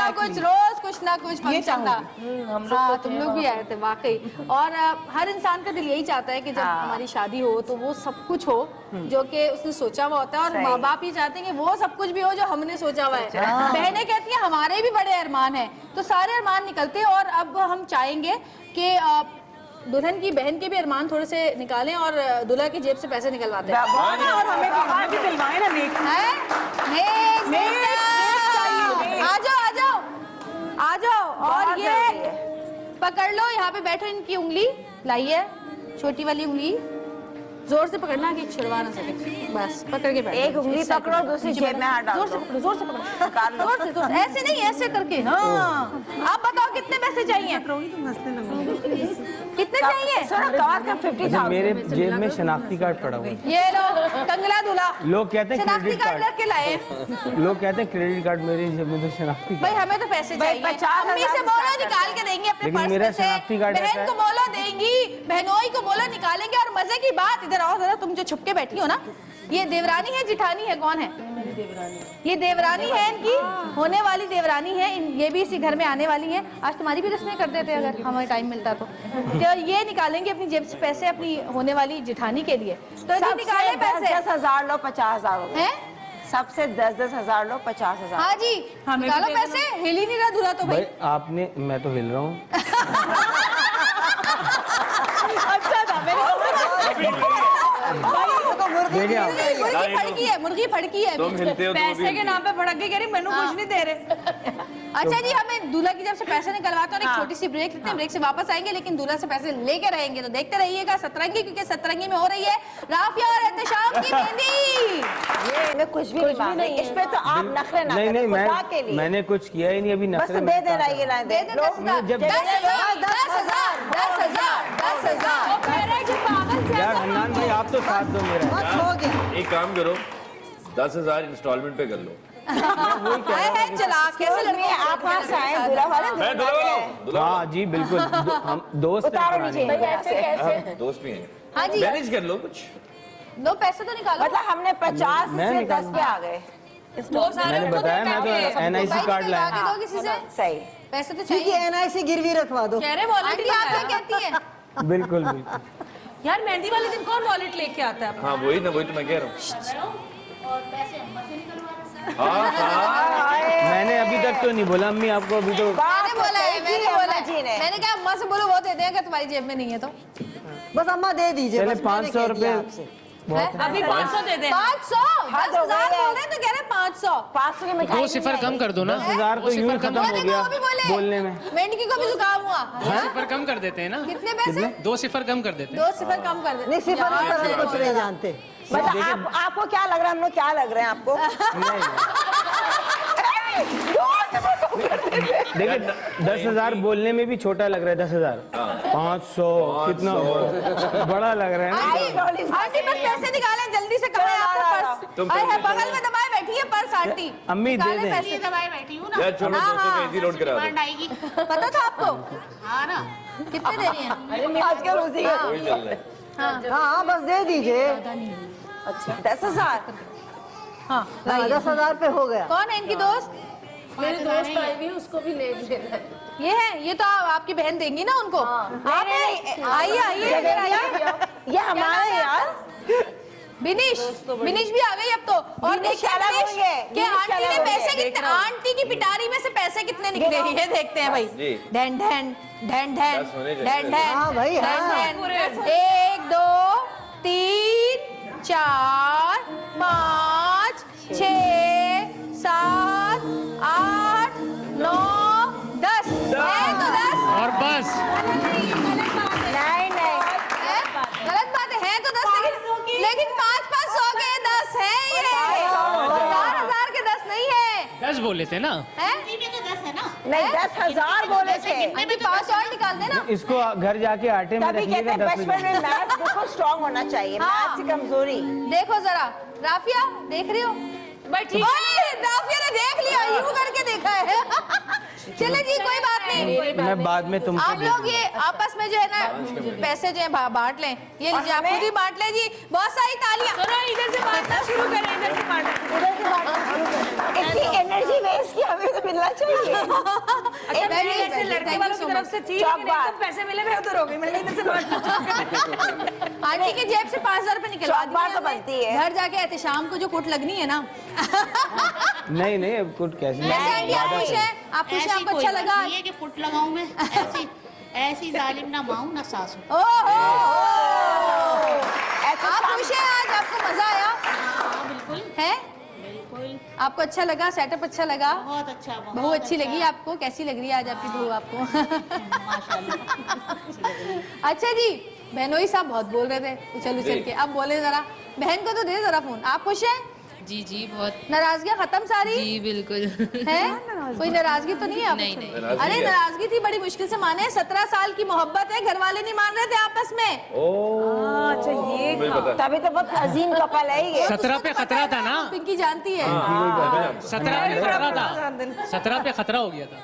ना कुछ फंक्शन था। हाँ तुम लोग भी आए थे वाकई। और हर इंसान का दिल यही चाहता है कि जब हमारी शादी हो तो वो सब कुछ हो जो कि उसने सोचा हुआ होता है। और माँ बाप ये चाहते हैं कि वो सब कुछ भी हो जो हमने सोचा हुआ है। बहनें कहती हैं हमारे भी बड़े अरमान हैं, तो सारे अरमान निकलते हैं। और अब हम चाहेंगे कि दुल्हन की बहन के भी अरमान थोड़े से निकालें और दूल्हा की जेब से पैसे निकलवाते हैं। और हमें भी दिलवाए ना नेक। आ जाओ और ये पकड़ लो, यहाँ पे बैठो, इनकी उंगली लाइए, छोटी वाली उंगली जोर से पकड़ना कि छिड़वा ना सके, बस पकड़ के बैठ। एक उंगली पकड़ो, दूसरी जेब में हाथ डाल जोर से पकड़ो, जोर से पकड़ो, जोर से, जोर से, ऐसे नहीं, ऐसे करके। हाँ, आप बताओ कितने पैसे चाहिए? कितने चाहिए? अच्छा, मेरे जेब में शनाख्ती कार्ड पड़ा हुआ है। ये लो कंगला दूल्हा, लोग कहते हैं शनाख्ती क्रेडिट कार्ड कार्ड, लेके लाए। लोग कहते हैं क्रेडिट कार्ड, मेरी जेब में तो शनाख्ती भाई कार्ड। हमें तो पैसे चाहिए, अम्मी से बोलो निकाल के देंगे अपने लेकिन पर्स मेरा में से, शनाख्ती कार्ड ऐसा बहन है। को बोलो देंगी, बहनोई को बोलो निकालेंगे। और मजे की बात, इधर आओ जरा, तुम जो छुप के बैठी हो ना, ये देवरानी है जिठानी है, कौन है? ये देवरानी है, इनकी होने वाली देवरानी है, ये भी इसी घर में आने वाली है। आज तुम्हारी भी रस्में कर देते अगर हमें टाइम मिलता तो ये निकालेंगे अपनी जेब से पैसे अपनी होने वाली जिठानी के लिए। तो ये निकाले पैसे। 10,000 लो, 50,000 हैं? सबसे 10,000 लो, 50,000। हाँ जी, निकालो पैसे। हिल ही नहीं रहा दूल्हा तो भाई। भाई आपने, मैं तो हिल रहा हूँ। अच्छा था मुर्गी फड़की है, मुर्गी फड़की है। तुम हिलते हो तो पैसे के नाम पे भड़क के कह रही मैंने कुछ नहीं दे रहे। अच्छा जी, हमें दूल्हा की जब से पैसे निकलवाते हैं, एक छोटी सी ब्रेक लेते हैं, ब्रेक से वापस आएंगे, लेकिन दूल्हा से पैसे लेके रहेंगे। तो देखते रहिएगा सतरंगी, क्योंकि सतरंगी में हो रही है राफिया और एहतेशाम की मेहंदी। मैं कुछ भी नहीं मांग रही, इस पे तो आप नखरे ना नहीं नहीं, खुदा के लिए। मैंने कुछ किया ही नहीं अभी। बस नखरे दे देना, ये लाइन दे दो। 10,000 यार हन्नान भाई, आप तो साथ दो मेरा। हो गया। एक काम करो, 10,000 इंस्टॉलमेंट पे कर लो। है चला कैसे लड़के आप वहाँ से आए, दूल्हा वाले मैं दूल्हा वाला हूँ। हाँ जी बिल्कुल, हम दोस्त हैं उतारो पुराने। नीचे। दोस्त भी हैं। हाँ जी, मैनेज कर लो कुछ। दो पैसे तो निकालो। मतलब हमने 50 मैं से निकाल 10 पे आ गए। मैंने बताया, मैं तो NIC कार्ड लाया। निकलवा के दो किसी से, सही। पैसे तो क्योंकि चाहिए। NIC गिरवी रखवा दो। कह रहे वॉलेट आंटी आप क्या कहती है? बिल्कुल बिल्कुल। यार मेहंदी वाले दिन कौन वॉलेट लेके आता है? हाँ वही ना, वही तो मैं कह रहा हूँ। हाँ हाँ, मैंने अभी तक तो नहीं बोला अम्मी आपको, अभी तो मैंने बोला है, मैंने बोला जी है। ने। मैंने कहा अम्मा से बोलो वो दे दें अगर तुम्हारी जेब में नहीं है तो। बस अम्मा दे दीजिए। चले बस मैंने 500 कह दिया रुपए। आपसे। अभी 500 दे दे। 500, 10,000 बोल रहे हैं तो कह रहे हैं 500। 500 की मिठाई 2 सिफर कम कर दो ना। 10,000 तो यूं खत्म हो गया वो भी बोले बोलने में। मेंढकी को भी जुकाम हुआ। 2 सिफर कम कर देते हैं ना। कितने पैसे? 2 सिफर कम कर देते हैं। 2 सिफर कम कर दे। नहीं सिर्फ कुछ नहीं जानते। मतलब आपको क्या लग रहा है, हम लोग क्या लग रहे हैं आपको? देखिए 10,000 बोलने में भी छोटा लग रहा है। 10,000 500 कितना बड़ा लग रहा है ना। आंटी बस पैसे निकालें जल्दी से, कहाँ है आपका पर्स? अरे है बगल में दबाए बैठी है पर्स आंटी। अम्मी दे निकालें दें। पैसे। दवाई बैठी हूँ ना। यार छोड़ो, 200 का इजी लोड करा दो। आएगी। पता था आपको? हाँ ना। कितने दे रही हैं? आजकल उसी का वही चल रहा है। हाँ बस दे दीजिए। अच्छा 10,000। हाँ 10,000 पे हो गया। कौन है इनकी दोस्त? मेरी दोस्त आई भी, उसको भी ले लेना। ये है, ये तो आपकी बहन देंगी ना उनको। आप आइए आइए इधर आइए। ये हमारे यार बिनिश भी आ गई अब तो। और बिनिश देखते अलग हैं होंगे, कि बिनिश आंटी अलग ने होंगे, पैसे कितने, आंटी की पिटारी में से पैसे कितने निकले ये देखते हैं भाई। जी। ढन ढन ढन ढन 10 होने ढन चाहिए। ढन हाँ भाई, हाँ। ढन ढन। 1 2 3 4 5 6 7 8 9 10 है तो 10। और बस नहीं नहीं है? गलत बात है तो 10, लेकिन 5-500 के 10 है ये। 4,000 के 10 नहीं है। 10 बोल लेते ना। हैं? नहीं 10,000 बोले थे। आंटी 5 और निकाल देना। इसको घर जाके आटे में तभी रख कहते लिएगा हैं 10 बचपन में मैथ बिल्कुल स्ट्रांग होना चाहिए। हाँ। मैथ की कमजोरी। देखो जरा राफिया, देख रही हो? भाई ठीक ओए, राफिया ने देख लिया, यूं करके देखा है। चले जी कोई बात नहीं। मैं बाद में तुमको आप लोग ये आपस में जो है ना पैसे जो है बांट लें। ये लीजिए आप खुद ही बांट लें जी। बहुत सारी तालियां। इधर से बांटना शुरू करें, इधर से बांटना। इतनी एनर्जी वेस्ट की हमें तो मिलना चाहिए। अच्छा मैंने ऐसे लड़के वालों की तरफ से थी, लेकिन एकदम पैसे मिले मैं उधर हो गई। मैंने इधर से बांटना। आंटी के जेब से 5,000 रुपए निकलवा चौक तो बनती है। घर जाके एहतेशाम को जो कुट लगनी है ना। नहीं नहीं अब कुछ कैसे कैसे आंटी आप खुश हैं? आप खुश हैं? आपको अच्छा लगा? ये कि पुट लगाऊं मैं ऐसी जालिम ना माऊं ना सासू। ओहो, आप खुश हैं आज? आपको मजा आया? हाँ बिल्कुल है? बिल्कुल आपको अच्छा लगा? सेटअप अच्छा लगा? बहुत अच्छा। बहू अच्छी लगी आपको? कैसी लग रही है आज आपकी बहू आपको? माशाल्लाह। अच्छा जी, बहनोई साहब बहुत बोल रहे थे उछल उछल के, अब बोले जरा, बहन को तो दे जरा फोन। आप खुश हैं? जी जी बहुत। नाराजगियां खत्म सारी? जी बिल्कुल। है? कोई नाराजगी तो नहीं है आप? नहीं, नहीं। अरे नाराजगी थी, बड़ी मुश्किल से माने। 17 साल की मोहब्बत है, घर वाले नहीं मान रहे थे आपस में। अच्छा ये तभी तो बहुत अजीम कपल है ये। 17 पे खतरा था ना, पिंकी जानती है। 17 पे खतरा था, 17 पे खतरा हो गया था।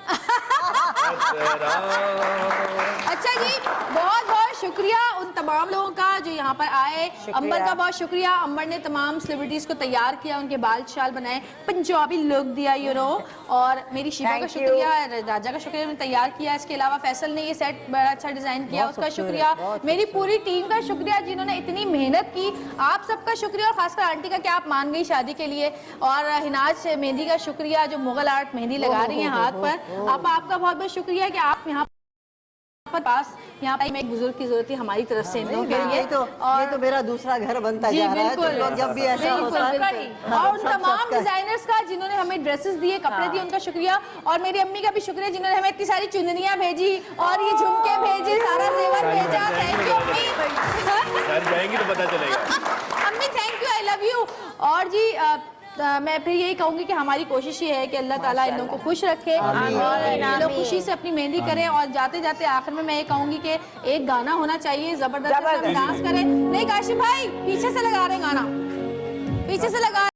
अच्छा जी, बहुत बहुत शुक्रिया उन तमाम लोगों का जो यहाँ पर आए। अंबर का बहुत शुक्रिया, अंबर ने तमाम सेलिब्रिटीज को तैयार किया, उनके बाल शाल बनाए, पंजाबी लुक दिया, यू नो। और मेरी शिवा का शुक्रिया, राजा का शुक्रिया, उन्होंने तैयार किया। इसके अलावा फैसल ने ये सेट बड़ा अच्छा डिजाइन किया, उसका शुक्रिया। मेरी पूरी टीम का शुक्रिया जिन्होंने इतनी मेहनत की, आप सबका शुक्रिया। और खासकर आंटी का, क्या आप मान गई शादी के लिए। और हिनाज मेहंदी का शुक्रिया, जो मुगल आर्ट मेहंदी लगा रही हैं हाथ पर। आपका बहुत बहुत शुक्रिया कि आप यहाँ पास यहाँ पर एक बुजुर्ग की जरूरत थी हमारी तरफ से इन लोगों के लिए। ये तो मेरा दूसरा घर बनता जा रहा है, तो लोग जब भी ऐसा होता है और उन तमाम डिजाइनर्स का जिन्होंने हमें ड्रेसेस दिए, कपड़े दिए, उनका शुक्रिया। और मेरी अम्मी का भी शुक्रिया जिन्होंने हमें इतनी सारी चुनरियां भेजी और ये झुमके भेजे, सारा जेवर भेजा। थैंक यू अम्मी। जाएंगी तो पता चलेगा। अम्मी thank you, I love you. और जी मैं फिर यही कहूंगी कि हमारी कोशिश ये है कि अल्लाह ताला इन लोगों को खुश रखे और ये लोग खुशी से अपनी मेहंदी करें। और जाते जाते आखिर में मैं ये कहूंगी कि एक गाना होना चाहिए, जबरदस्त डांस करें। नहीं काशिफ भाई, पीछे से लगा रहे हैं गाना, पीछे से लगा